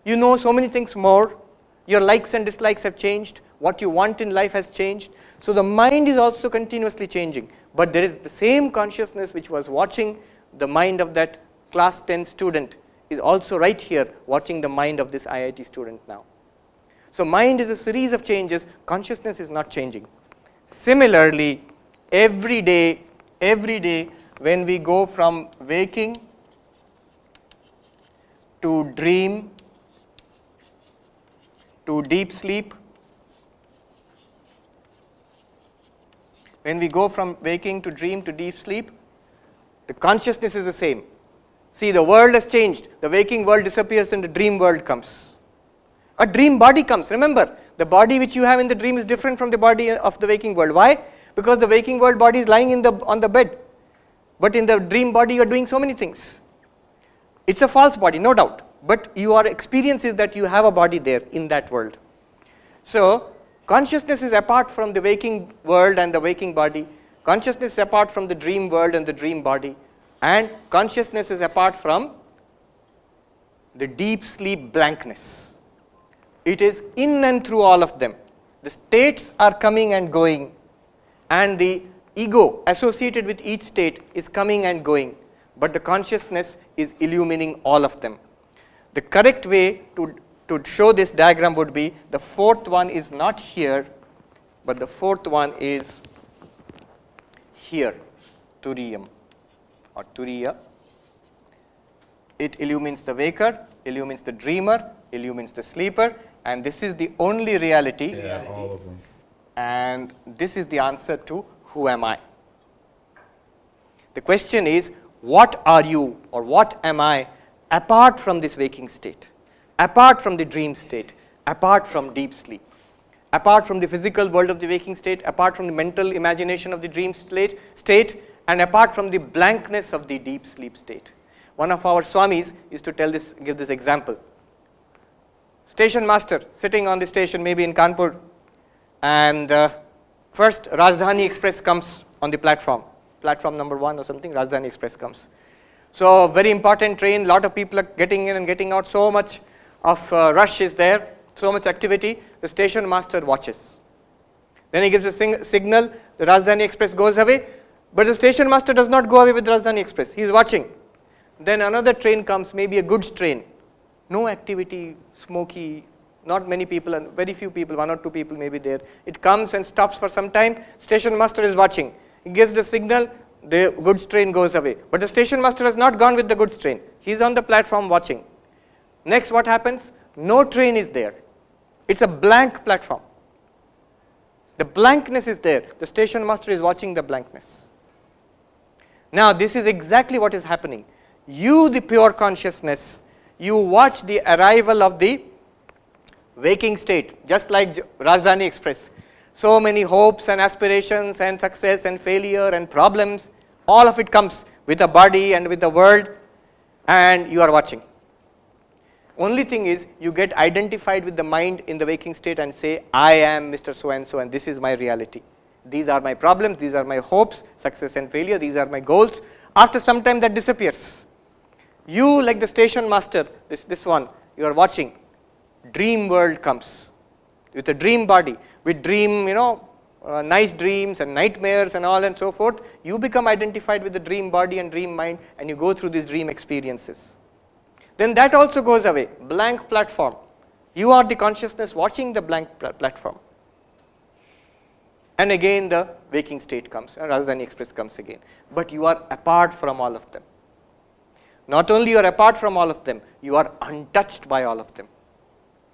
You know so many things more. Your likes and dislikes have changed. What you want in life has changed. So the mind is also continuously changing. But there is the same consciousness which was watching the mind of that class 10 student is also right here watching the mind of this IIT student now. So mind is a series of changes. Consciousness is not changing. Similarly, every day when we go from waking to dream to deep sleep, When we go from waking to dream to deep sleep, the consciousness is the same. See, the world has changed. The waking world disappears and the dream world comes. A dream body comes. Remember, the body which you have in the dream is different from the body of the waking world. Why? Because the waking world body is lying on the bed. But in the dream body, you are doing so many things. It's a false body, no doubt. But your experience is that you have a body there in that world. So, consciousness is apart from the waking world and the waking body. Consciousness is apart from the dream world and the dream body. And consciousness is apart from the deep sleep blankness. It is in and through all of them. The states are coming and going, and the ego associated with each state is coming and going, but the consciousness is illumining all of them. The correct way to show this diagram would be, the fourth one is not here, but the fourth one is here, Turiyam or Turiya. It illumines the waker, illumines the dreamer, illumines the sleeper, and this is the only reality. Yeah, all of them. And this is the answer to who am I? The question is, what are you or what am I apart from this waking state, apart from the dream state, apart from deep sleep, apart from the physical world of the waking state, apart from the mental imagination of the dream state, and apart from the blankness of the deep sleep state. One of our Swamis used to give this example. Station master sitting on the station, maybe in Kanpur, and first Rajdhani Express comes on the platform number 1 or something. Rajdhani Express comes. So very important train, lot of people are getting in and getting out, so much of rush is there, so much activity. The station master watches. Then he gives a signal, the Rajdhani Express goes away, but the station master does not go away with Rajdhani Express, he is watching. Then another train comes, maybe a goods train, no activity, smoky, not many people, and very few people, 1 or 2 people may be there. It comes and stops for some time, station master is watching. He gives the signal, the goods train goes away. But the station master has not gone with the goods train. He is on the platform watching. Next, what happens? No train is there. It's a blank platform. The blankness is there. The station master is watching the blankness. Now, this is exactly what is happening. You, the pure consciousness, you watch the arrival of the waking state, just like Rajdhani Express. So many hopes and aspirations and success and failure and problems, all of it comes with the body and with the world, and you are watching. Only thing is, you get identified with the mind in the waking state and say, I am Mr. So-and-so and this is my reality. These are my problems, these are my hopes, success and failure, these are my goals. After some time that disappears. You, like the station master, this one, you are watching. Dream world comes with a dream body, with dream, nice dreams and nightmares and all and so forth. You become identified with the dream body and dream mind, and you go through these dream experiences. Then that also goes away, blank platform. You are the consciousness watching the blank platform. And again the waking state comes, and Rajdhani Express comes again. But you are apart from all of them. Not only you are apart from all of them, you are untouched by all of them.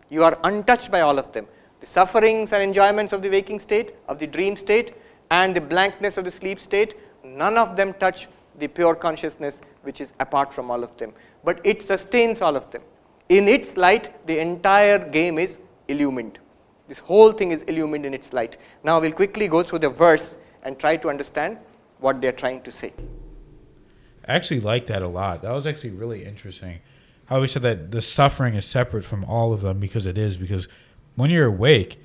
You are untouched by all of them. The sufferings and enjoyments of the waking state, of the dream state, and the blankness of the sleep state, none of them touch the pure consciousness which is apart from all of them. But it sustains all of them. In its light, the entire game is illumined. This whole thing is illumined in its light. Now we'll quickly go through the verse and try to understand what they're trying to say. I actually like that a lot. That was actually really interesting. How we said that the suffering is separate from all of them, because it is. Because when you're awake,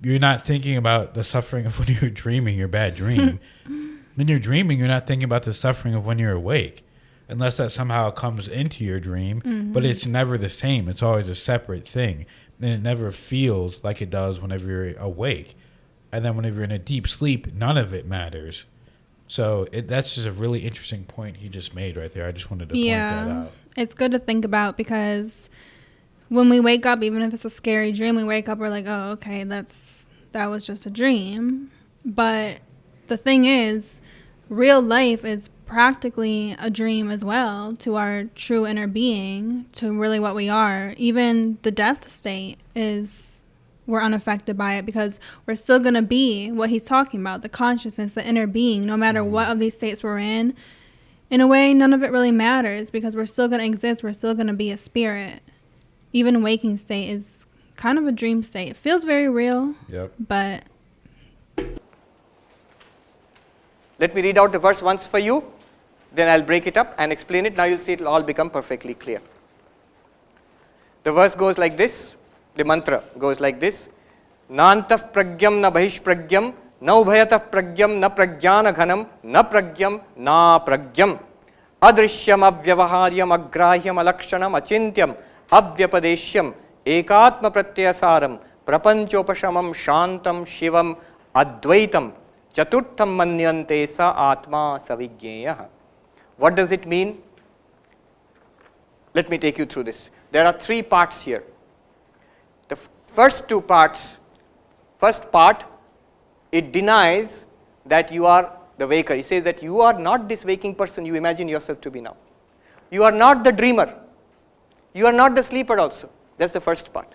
you're not thinking about the suffering of when you're dreaming your bad dream. When you're dreaming, you're not thinking about the suffering of when you're awake, unless that somehow comes into your dream. Mm-hmm. But it's never the same. It's always a separate thing. And it never feels like it does whenever you're awake. And then whenever you're in a deep sleep, none of it matters. So that's just a really interesting point he just made right there. I just wanted to point that out. It's good to think about, because when we wake up, even if it's a scary dream, we wake up, we're like, oh, okay, that was just a dream. But the thing is, real life is practically a dream as well to our true inner being, to really what we are. Even the death state is we're unaffected by it, because we're still going to be what he's talking about, the consciousness, the inner being, no matter what of these states we're in. In a way, none of it really matters, because we're still going to exist. We're still going to be a spirit. Even waking state is kind of a dream state. It feels very real, but... Let me read out the verse once for you, then I'll break it up and explain it. Now you'll see it will all become perfectly clear. The verse goes like this, the mantra goes like this. Nantaf pragyam na bahish pragyam, na ubhayataf pragyam na pragyana ghanam, na pragyam na pragyam. Adrishyam avyavaharyam agrahyam alakshanam achintyam avyapadeshyam ekatma pratyasaram prapanchopashamam shantam shivam advaitam chaturtham manyante sa atma savignyayah. What does it mean? Let me take you through this. There are three parts here. The first two parts, first part, it denies that you are the waker. He says that you are not this waking person you imagine yourself to be now. You are not the dreamer. You are not the sleeper also. That's the first part.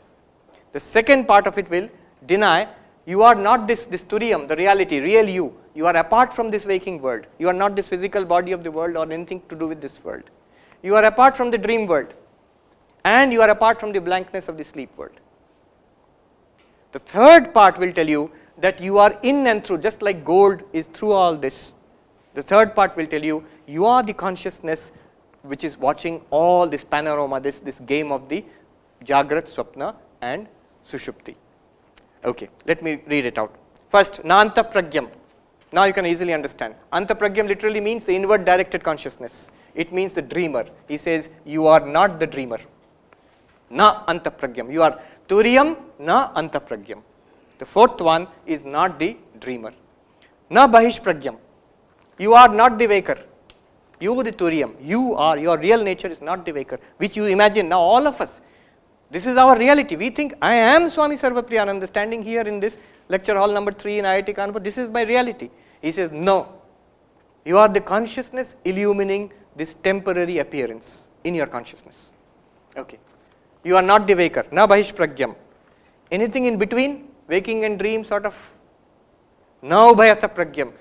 The second part of it will deny you are not this turiam, the reality, real you. You are apart from this waking world. You are not this physical body of the world or anything to do with this world. You are apart from the dream world. And you are apart from the blankness of the sleep world. The third part will tell you that you are in and through, just like gold is through all this. The third part will tell you, you are the consciousness which is watching all this panorama, this game of the Jagrat, Swapna and Sushupti. Okay, let me read it out. First, Nanta Pragyam. Now you can easily understand. Anta Pragyam literally means the inward directed consciousness. It means the dreamer. He says, you are not the dreamer. Na Anta Pragyam. You are Turiyam, na Anta Pragyam. The fourth one is not the dreamer. Na Bahish Pragyam. You are not the waker. You the Turiyam. You are, your real nature is not the waker, which you imagine. Now all of us, this is our reality. We think, I am Swami Sarvapriyananda standing here in this lecture hall number 3 in IIT Kanpur. This is my reality. He says, no. You are the consciousness illumining this temporary appearance in your consciousness. Okay. You are not the waker. Na Bahish Pragyam. Anything in between, waking and dream sort of. Na Ubhayata Pragyam.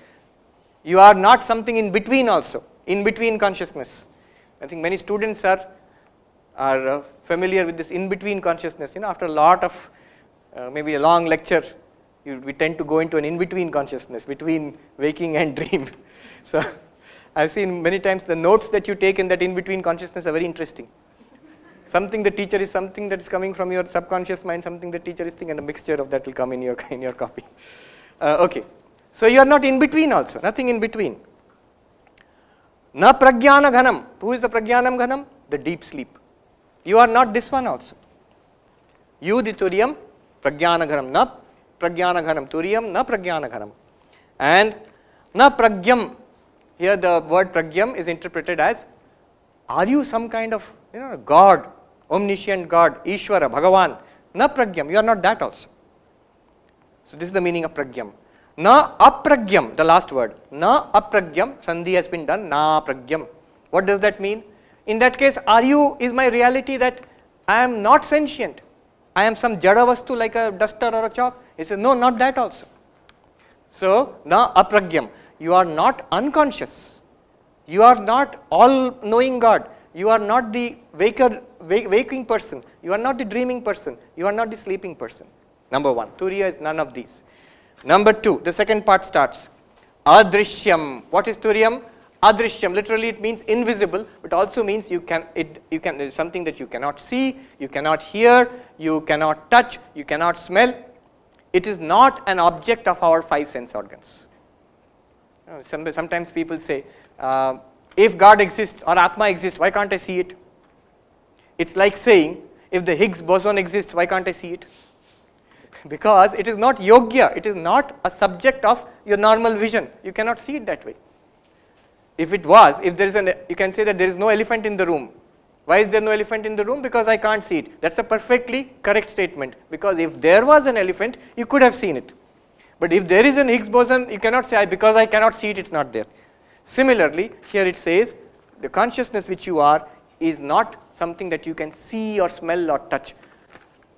You are not something in between also, in between consciousness. I think many students are familiar with this in-between consciousness. After a lot of, maybe a long lecture, we tend to go into an in-between consciousness, between waking and dream. So, I've seen many times the notes that you take in that in-between consciousness are very interesting. Something the teacher is something that is coming from your subconscious mind, something the teacher is thinking, and a mixture of that will come in your copy. Okay. So, you are not in between also, nothing in between. Na pragyana ghanam. Who is the pragyanam ghanam? The deep sleep. You are not this one also. You the turiyam, pragyana ghanam. Na pragyana ghanam. Turiyam, na pragyana ghanam. And na pragyam. Here the word pragyam is interpreted as, are you some kind of God, omniscient God, Ishvara, Bhagavan? Na pragyam. You are not that also. So this is the meaning of pragyam. Na apragyam, the last word. Na apragyam, sandhi has been done, na pragyam. What does that mean? In that case, is my reality that I am not sentient? I am some jada vastu like a duster or a chalk? He says, no, not that also. So, na apragyam. You are not unconscious. You are not all-knowing God. You are not the waking person. You are not the dreaming person. You are not the sleeping person. Number one, Turiya is none of these. Number two, the second part starts. Adrishyam. What is Turiyam? Adrishyam. Literally it means invisible, but also means it's something that you cannot see, you cannot hear, you cannot touch, you cannot smell. It is not an object of our 5 sense organs. Sometimes people say, if God exists or Atma exists, why can't I see it? It's like saying, if the Higgs boson exists, why can't I see it? Because it is not yogya, it is not a subject of your normal vision. You cannot see it that way. If it was, if there is you can say that there is no elephant in the room. Why is there no elephant in the room? Because I can't see it. That's a perfectly correct statement. Because if there was an elephant, you could have seen it. But if there is an Higgs boson, you cannot say, because I cannot see it, it's not there. Similarly, here it says, the consciousness which you are is not something that you can see or smell or touch.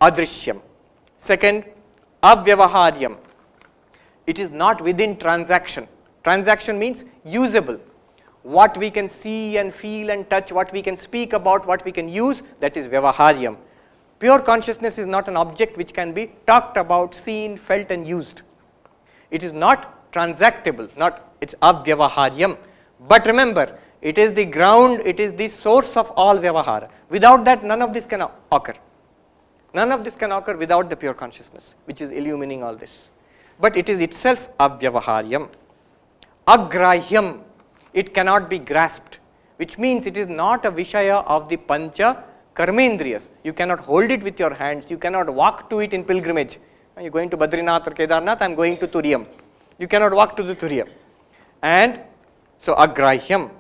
Adrishyam. Second, avyavaharyam. It is not within transaction. Transaction means usable. What we can see and feel and touch, what we can speak about, what we can use, that is vyavaharyam. Pure consciousness is not an object which can be talked about, seen, felt and used. It is not transactable, it's avyavaharyam. But remember, it is the ground, it is the source of all vyavahara. Without that, none of this can occur. None of this can occur without the pure consciousness, which is illumining all this. But it is itself avyavaharyam. Agrahyam, it cannot be grasped, which means it is not a vishaya of the pancha karmendriyas. You cannot hold it with your hands, you cannot walk to it in pilgrimage. You are going to Badrinath or Kedarnath, I am going to Turiyam. You cannot walk to the Turiyam. And so agrahyam.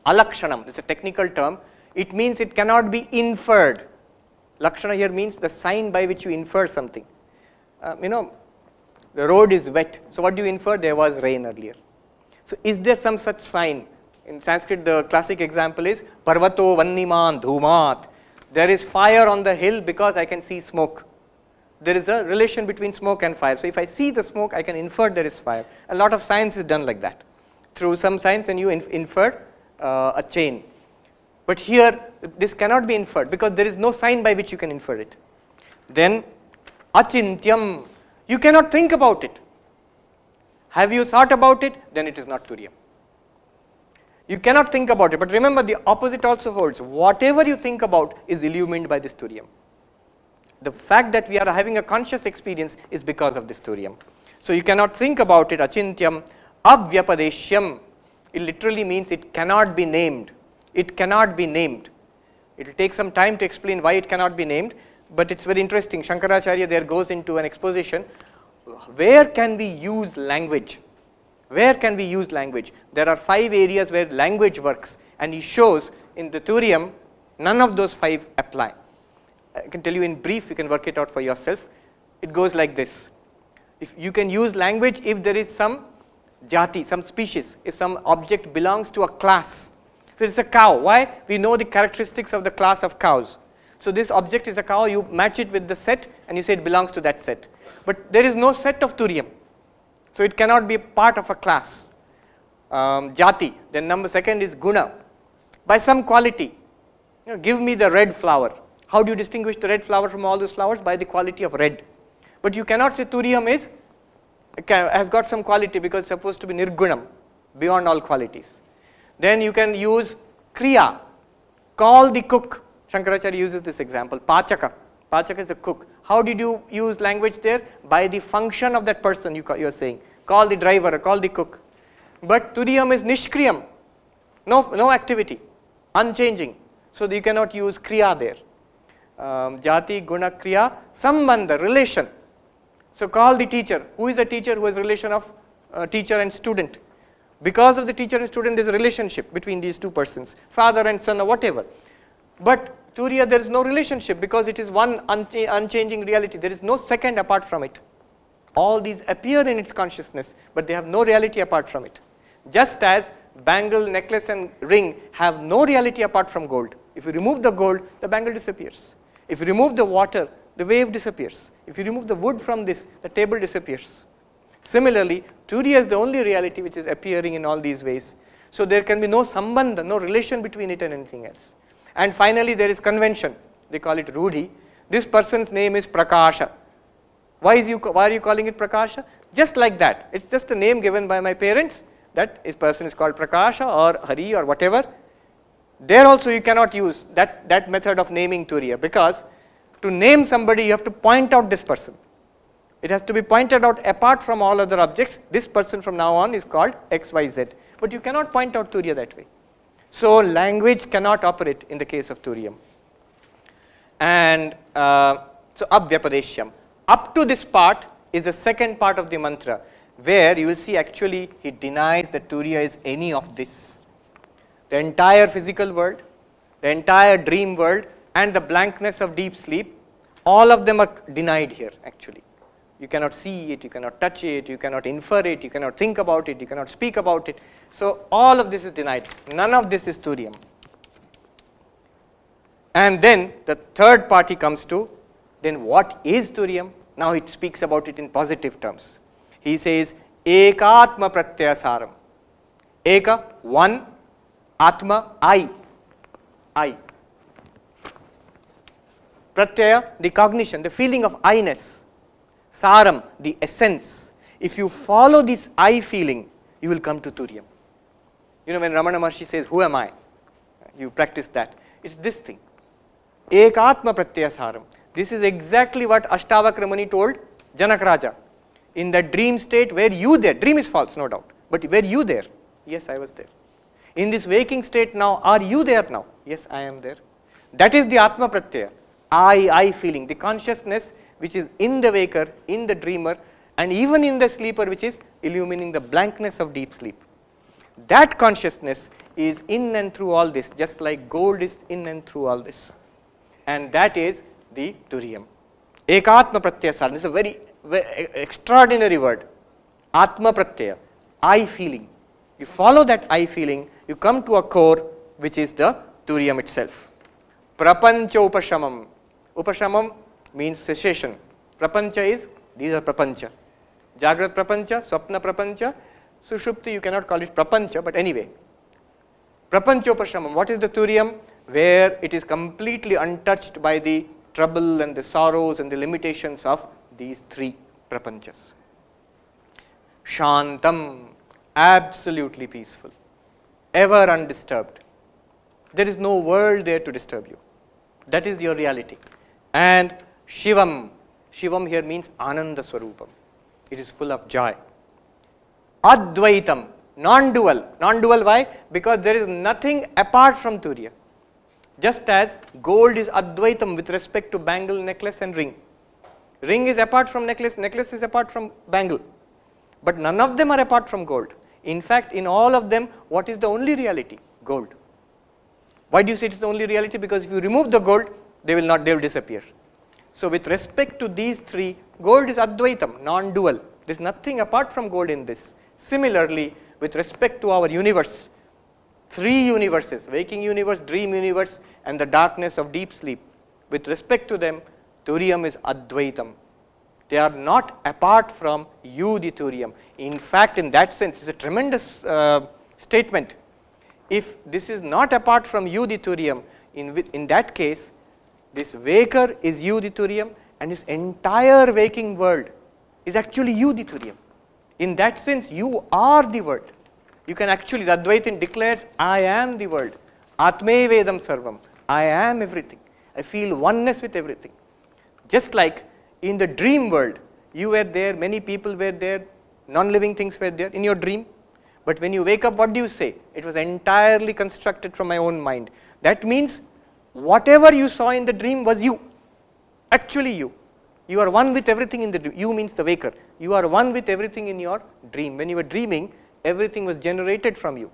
Alakshanam, this is a technical term, it means it cannot be inferred. Lakshana here means the sign by which you infer something. The road is wet, so what do you infer? There was rain earlier. So is there some such sign? In Sanskrit, the classic example is Parvato Vanniman Dhumat. There is fire on the hill because I can see smoke. There is a relation between smoke and fire. So if I see the smoke, I can infer there is fire. A lot of science is done like that. Through some science, and you infer a chain. But here, this cannot be inferred because there is no sign by which you can infer it. Then, achintyam, you cannot think about it. Have you thought about it? Then it is not Turiyam. You cannot think about it, but remember the opposite also holds. Whatever you think about is illumined by this Turiyam. The fact that we are having a conscious experience is because of this Turiyam. So you cannot think about it, achintyam, avyapadeshyam. It literally means it cannot be named. It cannot be named. It will take some time to explain why it cannot be named, but it's very interesting. Shankaracharya there goes into an exposition. Where can we use language? Where can we use language? There are 5 areas where language works, and he shows in the Turiyam, none of those 5 apply. I can tell you in brief, you can work it out for yourself. It goes like this. If you can use language if there is some jati, some species, if some object belongs to a class. So it's a cow. Why? We know the characteristics of the class of cows. So this object is a cow, you match it with the set and you say it belongs to that set. But there is no set of Turiyam. So it cannot be part of a class. Jati. Then second is guna. By some quality. Give me the red flower. How do you distinguish the red flower from all those flowers? By the quality of red. But you cannot say Turiyam has got some quality because it's supposed to be nirgunam, beyond all qualities. Then you can use kriya. Call the cook. Shankaracharya uses this example. Pachaka. Pachaka is the cook. How did you use language there? By the function of that person you are saying. Call the driver, call the cook. But Turiyam is nishkriyam. No activity. Unchanging. So you cannot use kriya there. Jati, guna, kriya, sambandha, relation. So call the teacher. Who is the teacher? Who is relation of teacher and student? Because of the teacher and student, there is a relationship between these two persons, father and son or whatever. But Turiya, there is no relationship because it is one unchanging reality. There is no second apart from it. All these appear in its consciousness, but they have no reality apart from it. Just as bangle, necklace and ring have no reality apart from gold. If you remove the gold, the bangle disappears. If you remove the water, the wave disappears. If you remove the wood from this, the table disappears. Similarly, Turiya is the only reality which is appearing in all these ways. So there can be no sambandha, no relation between it and anything else. And finally, there is convention. They call it Rudhi. This person's name is Prakasha. Why are you calling it Prakasha? Just like that. It's just a name given by my parents. That this person is called Prakasha or Hari or whatever. There also you cannot use that method of naming Turiya, because to name somebody you have to point out this person. It has to be pointed out apart from all other objects. This person from now on is called XYZ. But you cannot point out Turiya that way. So language cannot operate in the case of Turiyam. And so Abhyapadeshyam. Up to this part is the second part of the mantra, where you will see actually he denies that Turiya is any of this. The entire physical world, the entire dream world and the blankness of deep sleep, all of them are denied here actually. You cannot see it, you cannot touch it, you cannot infer it, you cannot think about it, you cannot speak about it. So all of this is denied. None of this is Turiyam. And then the third party comes to, then what is Turiyam? Now it speaks about it in positive terms. He says, Ekatma pratyaya saram. Eka, one, Atma, I. Pratyaya, the cognition, the feeling of I-ness. Saram, the essence. If you follow this I feeling, you will come to Turiyam. You know, when Ramana Maharshi says, who am I? You practice that. It's this thing. Ekatma pratyaya saram. This is exactly what Ashtavakra Muni told Janak Raja. In the dream state, where you there? Dream is false, no doubt. But were you there? Yes, I was there. In this waking state now, are you there now? Yes, I am there. That is the Atma Pratyaya. I feeling, the consciousness which is in the waker, in the dreamer, and even in the sleeper, which is illumining the blankness of deep sleep. That consciousness is in and through all this, just like gold is in and through all this. And that is the Turiyam. Ekatma Pratyaya Saram. This is a very, very extraordinary word. Atma Pratyaya, I feeling. You follow that I feeling, you come to a core which is the Turiyam itself. Prapancha Upashamam. Upashamam means cessation. Prapancha is, these are Prapancha. Jagrat Prapancha, Swapna Prapancha, Sushupti, you cannot call it Prapancha, but anyway. Prapancha Upashamam. What is the Turiyam? Where it is completely untouched by the trouble and the sorrows and the limitations of these three Prapanchas. Shantam, absolutely peaceful, ever undisturbed. There is no world there to disturb you. That is your reality. And Shivam, Shivam here means Ananda Swarupam. It is full of joy. Advaitam, non-dual. Non-dual why? Because there is nothing apart from Turiya. Just as gold is Advaitam with respect to bangle, necklace and ring. Ring is apart from necklace, necklace is apart from bangle. But none of them are apart from gold. In fact, in all of them, what is the only reality? Gold. Why do you say it is the only reality? Because if you remove the gold, they will disappear. So with respect to these three, gold is Advaitam, non-dual. There is nothing apart from gold in this. Similarly, with respect to our universe, three universes, waking universe, dream universe, and the darkness of deep sleep. With respect to them, Turiyam is Advaitam. They are not apart from you, the Turiyam. In fact, in that sense, it's a tremendous statement. If this is not apart from you, the Turiyam, in that case, this waker is you, the Turiyam, and this entire waking world is actually you, the Turiyam. In that sense, you are the world. You can actually, the Advaitin declares, I am the world. Atme Vedam Sarvam. I am everything. I feel oneness with everything. Just like in the dream world, you were there, many people were there, non-living things were there in your dream. But when you wake up, what do you say? It was entirely constructed from my own mind. That means whatever you saw in the dream was you. Actually you. You are one with everything in the dream. You means the waker. You are one with everything in your dream. When you were dreaming, everything was generated from you.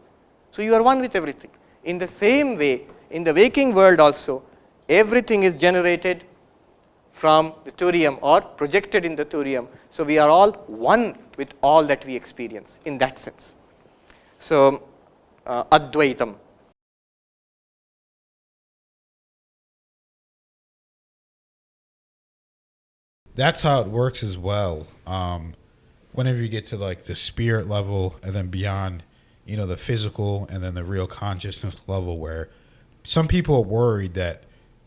So you are one with everything. In the same way, in the waking world also, everything is generated from the Turiyam or projected in the Turiyam. So we are all one with all that we experience in that sense. So, Advaitam. That's how it works as well. Whenever you get to like the spirit level and then beyond, you know, the physical and then the real consciousness level, where some people are worried that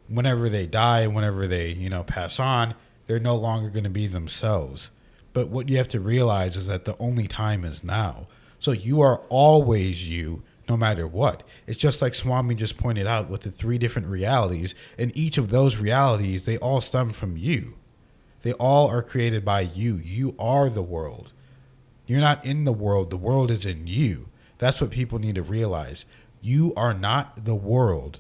whenever they die, whenever they, you know, pass on, they're no longer going to be themselves. But what you have to realize is that the only time is now. So you are always you, no matter what. It's just like Swami just pointed out with the three different realities, and each of those realities, they all stem from you. They all are created by you. You are the world. You're not in the world is in you. That's what people need to realize. You are not the world.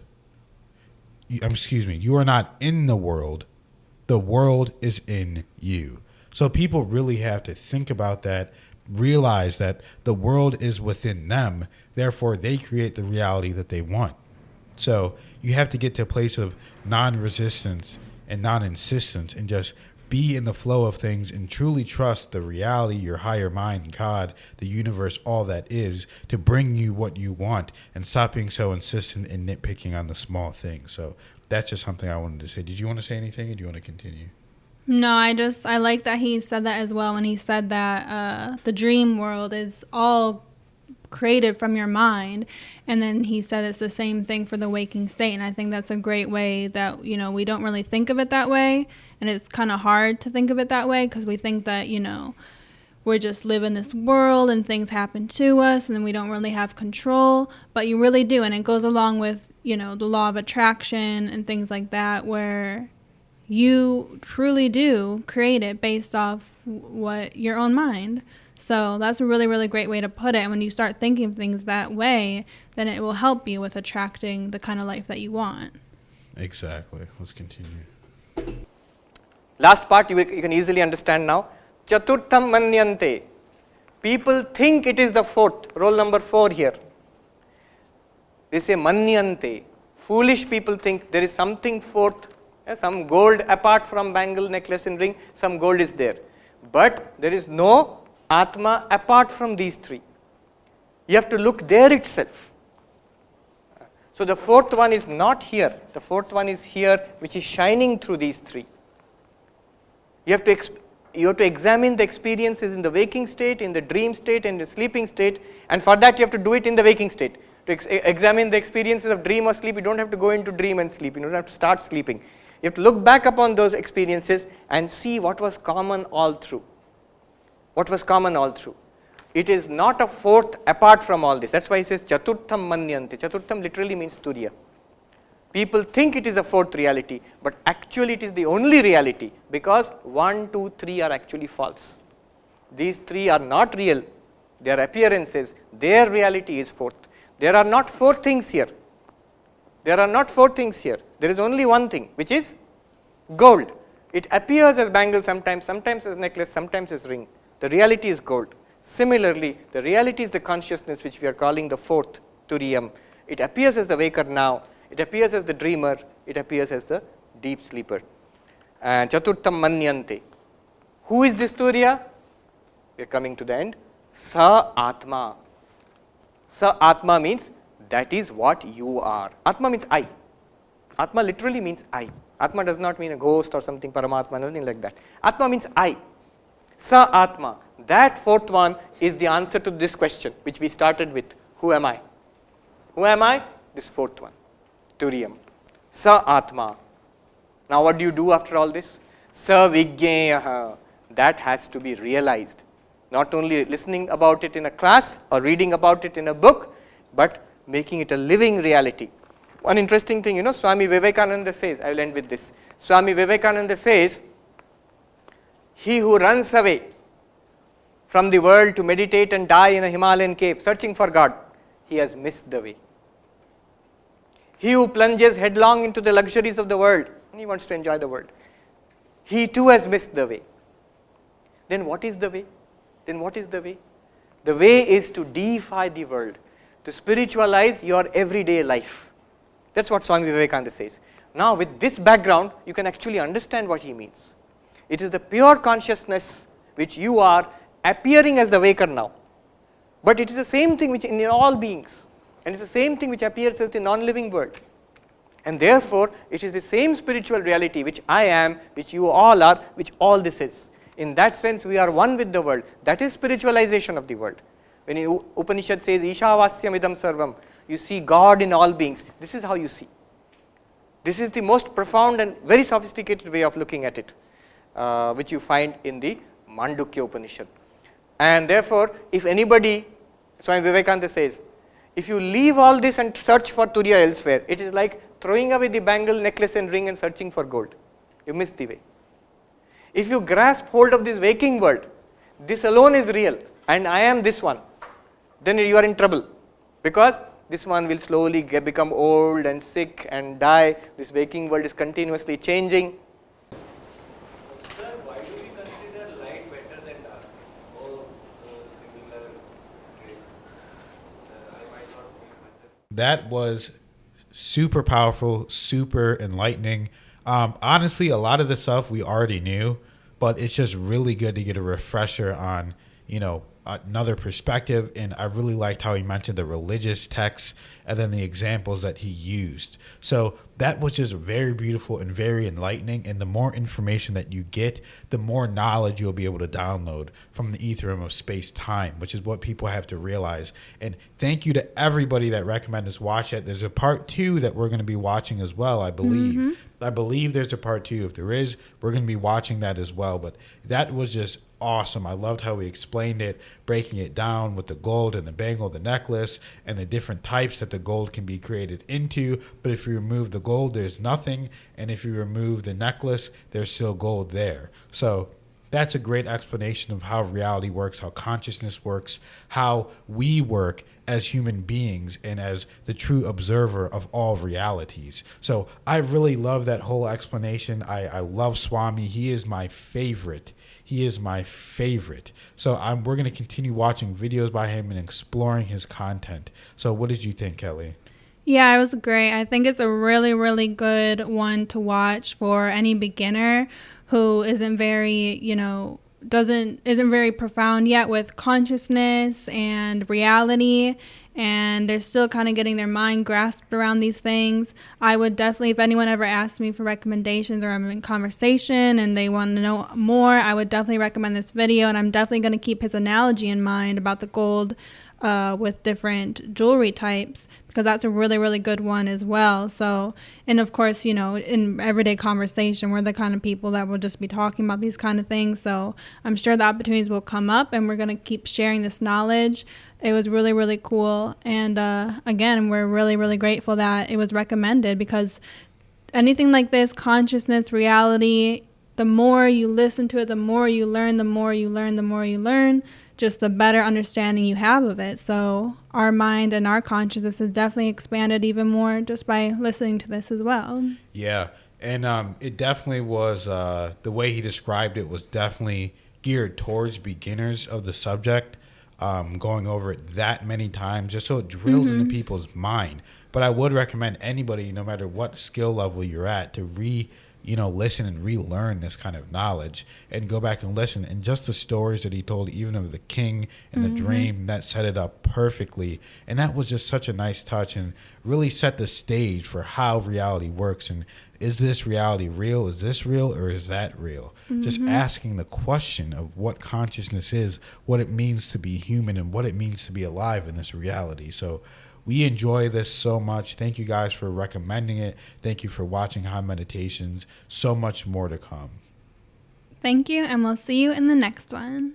You are not in the world is in you. So people really have to think about that, realize that the world is within them, therefore they create the reality that they want. So you have to get to a place of non-resistance and non-insistence and just be in the flow of things and truly trust the reality, your higher mind, God, the universe, all that is, to bring you what you want, and stop being so insistent and nitpicking on the small things. So that's just something I wanted to say. Did you want to say anything, or do you want to continue? No, I like that he said that as well when he said that the dream world is all created from your mind, and then he said it's the same thing for the waking state. And I think that's a great way that, you know, we don't really think of it that way, and it's kind of hard to think of it that way because we think that, you know, we just live in this world and things happen to us and then we don't really have control, but you really do. And it goes along with, you know, the law of attraction and things like that, where you truly do create it based off what your own mind. So that's a really, really great way to put it. And when you start thinking of things that way, then it will help you with attracting the kind of life that you want. Exactly. Let's continue. Last part you can easily understand now. Chaturtham manyante. People think it is the fourth, roll number 4 here. They say manyante. Foolish people think there is something fourth, some gold apart from bangle, necklace and ring, some gold is there. But there is no Atma apart from these 3. You have to look there itself. So the fourth one is not here. The fourth one is here, which is shining through these 3. You have to examine the experiences in the waking state, in the dream state, and the sleeping state, and for that you have to do it in the waking state. To examine the experiences of dream or sleep, you don't have to go into dream and sleep. You don't have to start sleeping. You have to look back upon those experiences and see what was common all through. What was common all through. It is not a fourth apart from all this. That's why he says Chaturtham manyante. Chaturtham literally means Turiya. People think it is a fourth reality, but actually it is the only reality, because 1, 2, 3 are actually false. These 3 are not real. They are appearances. Their reality is fourth. There are not 4 things here. There are not 4 things here. There is only one thing, which is gold. It appears as bangle sometimes, sometimes as necklace, sometimes as ring. The reality is gold. Similarly, the reality is the consciousness, which we are calling the fourth Turiyam. It appears as the waker now. It appears as the dreamer. It appears as the deep sleeper. And Chaturtham manyante. Who is this Turiya? We are coming to the end. Sa Atma. Sa Atma means that is what you are. Atma means I. Atma literally means I. Atma does not mean a ghost or something, Paramatma, nothing like that. Atma means I. Sa Atma. That fourth one is the answer to this question, which we started with. Who am I? Who am I? This fourth one. Turiyam. Sa Atma. Now what do you do after all this? Sa Vijñeyaha. That has to be realized. Not only listening about it in a class or reading about it in a book, but making it a living reality. One interesting thing, Swami Vivekananda says, I will end with this. Swami Vivekananda says, he who runs away from the world to meditate and die in a Himalayan cave, searching for God, he has missed the way. He who plunges headlong into the luxuries of the world, he wants to enjoy the world, he too has missed the way. Then what is the way? The way is to deify the world, to spiritualize your everyday life. That's what Swami Vivekananda says. Now with this background, you can actually understand what he means. It is the pure consciousness which you are appearing as the waker now. But it is the same thing which in all beings. And it's the same thing which appears as the non-living world. And therefore, it is the same spiritual reality which I am, which you all are, which all this is. In that sense, we are one with the world. That is spiritualization of the world. When Upanishad says, Ishavasyam idam sarvam, you see God in all beings. This is how you see. This is the most profound and very sophisticated way of looking at it, which you find in the Mandukya Upanishad. And therefore, if anybody, Swami Vivekananda says, if you leave all this and search for Turiya elsewhere, it is like throwing away the bangle, necklace and ring and searching for gold. You miss the way. If you grasp hold of this waking world, this alone is real and I am this one, then you are in trouble, because this one will slowly become old and sick and die. This waking world is continuously changing. Sir, why do we consider light better than dark? Or similar traits? I might not make myself. That was super powerful, super enlightening. Honestly, a lot of the stuff we already knew, but it's just really good to get a refresher on another perspective. And I really liked how he mentioned the religious texts and then the examples that he used. So that was just very beautiful and very enlightening. And the more information that you get, the more knowledge you'll be able to download from the ethereum of space-time, which is what people have to realize. And thank you to everybody that recommended us watch it. There's a part 2 that we're going to be watching as well, I believe. I believe there's a part 2. If there is, we're going to be watching that as well. But that was just awesome. I loved how he explained it, breaking it down with the gold and the bangle, the necklace, and the different types that the gold can be created into. But if you remove the gold, there's nothing. And if you remove the necklace, there's still gold there. So that's a great explanation of how reality works, how consciousness works, how we work as human beings and as the true observer of all realities. So I really love that whole explanation. I love Swami. He is my favorite. He is my favorite. So we're going to continue watching videos by him and exploring his content. So what did you think, Kelly? Yeah, it was great. I think it's a really, really good one to watch for any beginner who isn't very, isn't very profound yet with consciousness and reality, and they're still kind of getting their mind grasped around these things. I would definitely, if anyone ever asks me for recommendations or I'm in conversation and they want to know more, I would definitely recommend this video. And I'm definitely going to keep his analogy in mind about the gold with different jewelry types, because that's a really, really good one as well. So, and of course, in everyday conversation, we're the kind of people that will just be talking about these kind of things. So I'm sure the opportunities will come up and we're going to keep sharing this knowledge. It was really, really cool. And again, we're really, really grateful that it was recommended, because anything like this, consciousness, reality, the more you listen to it, the more you learn, the more you learn, the more you learn, just the better understanding you have of it. So our mind and our consciousness is definitely expanded even more just by listening to this as well. Yeah, and it definitely was, the way he described it was definitely geared towards beginners of the subject, going over it that many times just so it drills into people's mind. But I would recommend anybody, no matter what skill level you're at, to listen and relearn this kind of knowledge and go back and listen. And just the stories that he told, even of the king and the dream, that set it up perfectly. And that was just such a nice touch and really set the stage for how reality works. And is this reality real? Is this real, or is that real? Just asking the question of what consciousness is, what it means to be human, and what it means to be alive in this reality. So we enjoy this so much. Thank you guys for recommending it. Thank you for watching High Meditations. So much more to come. Thank you, and we'll see you in the next one.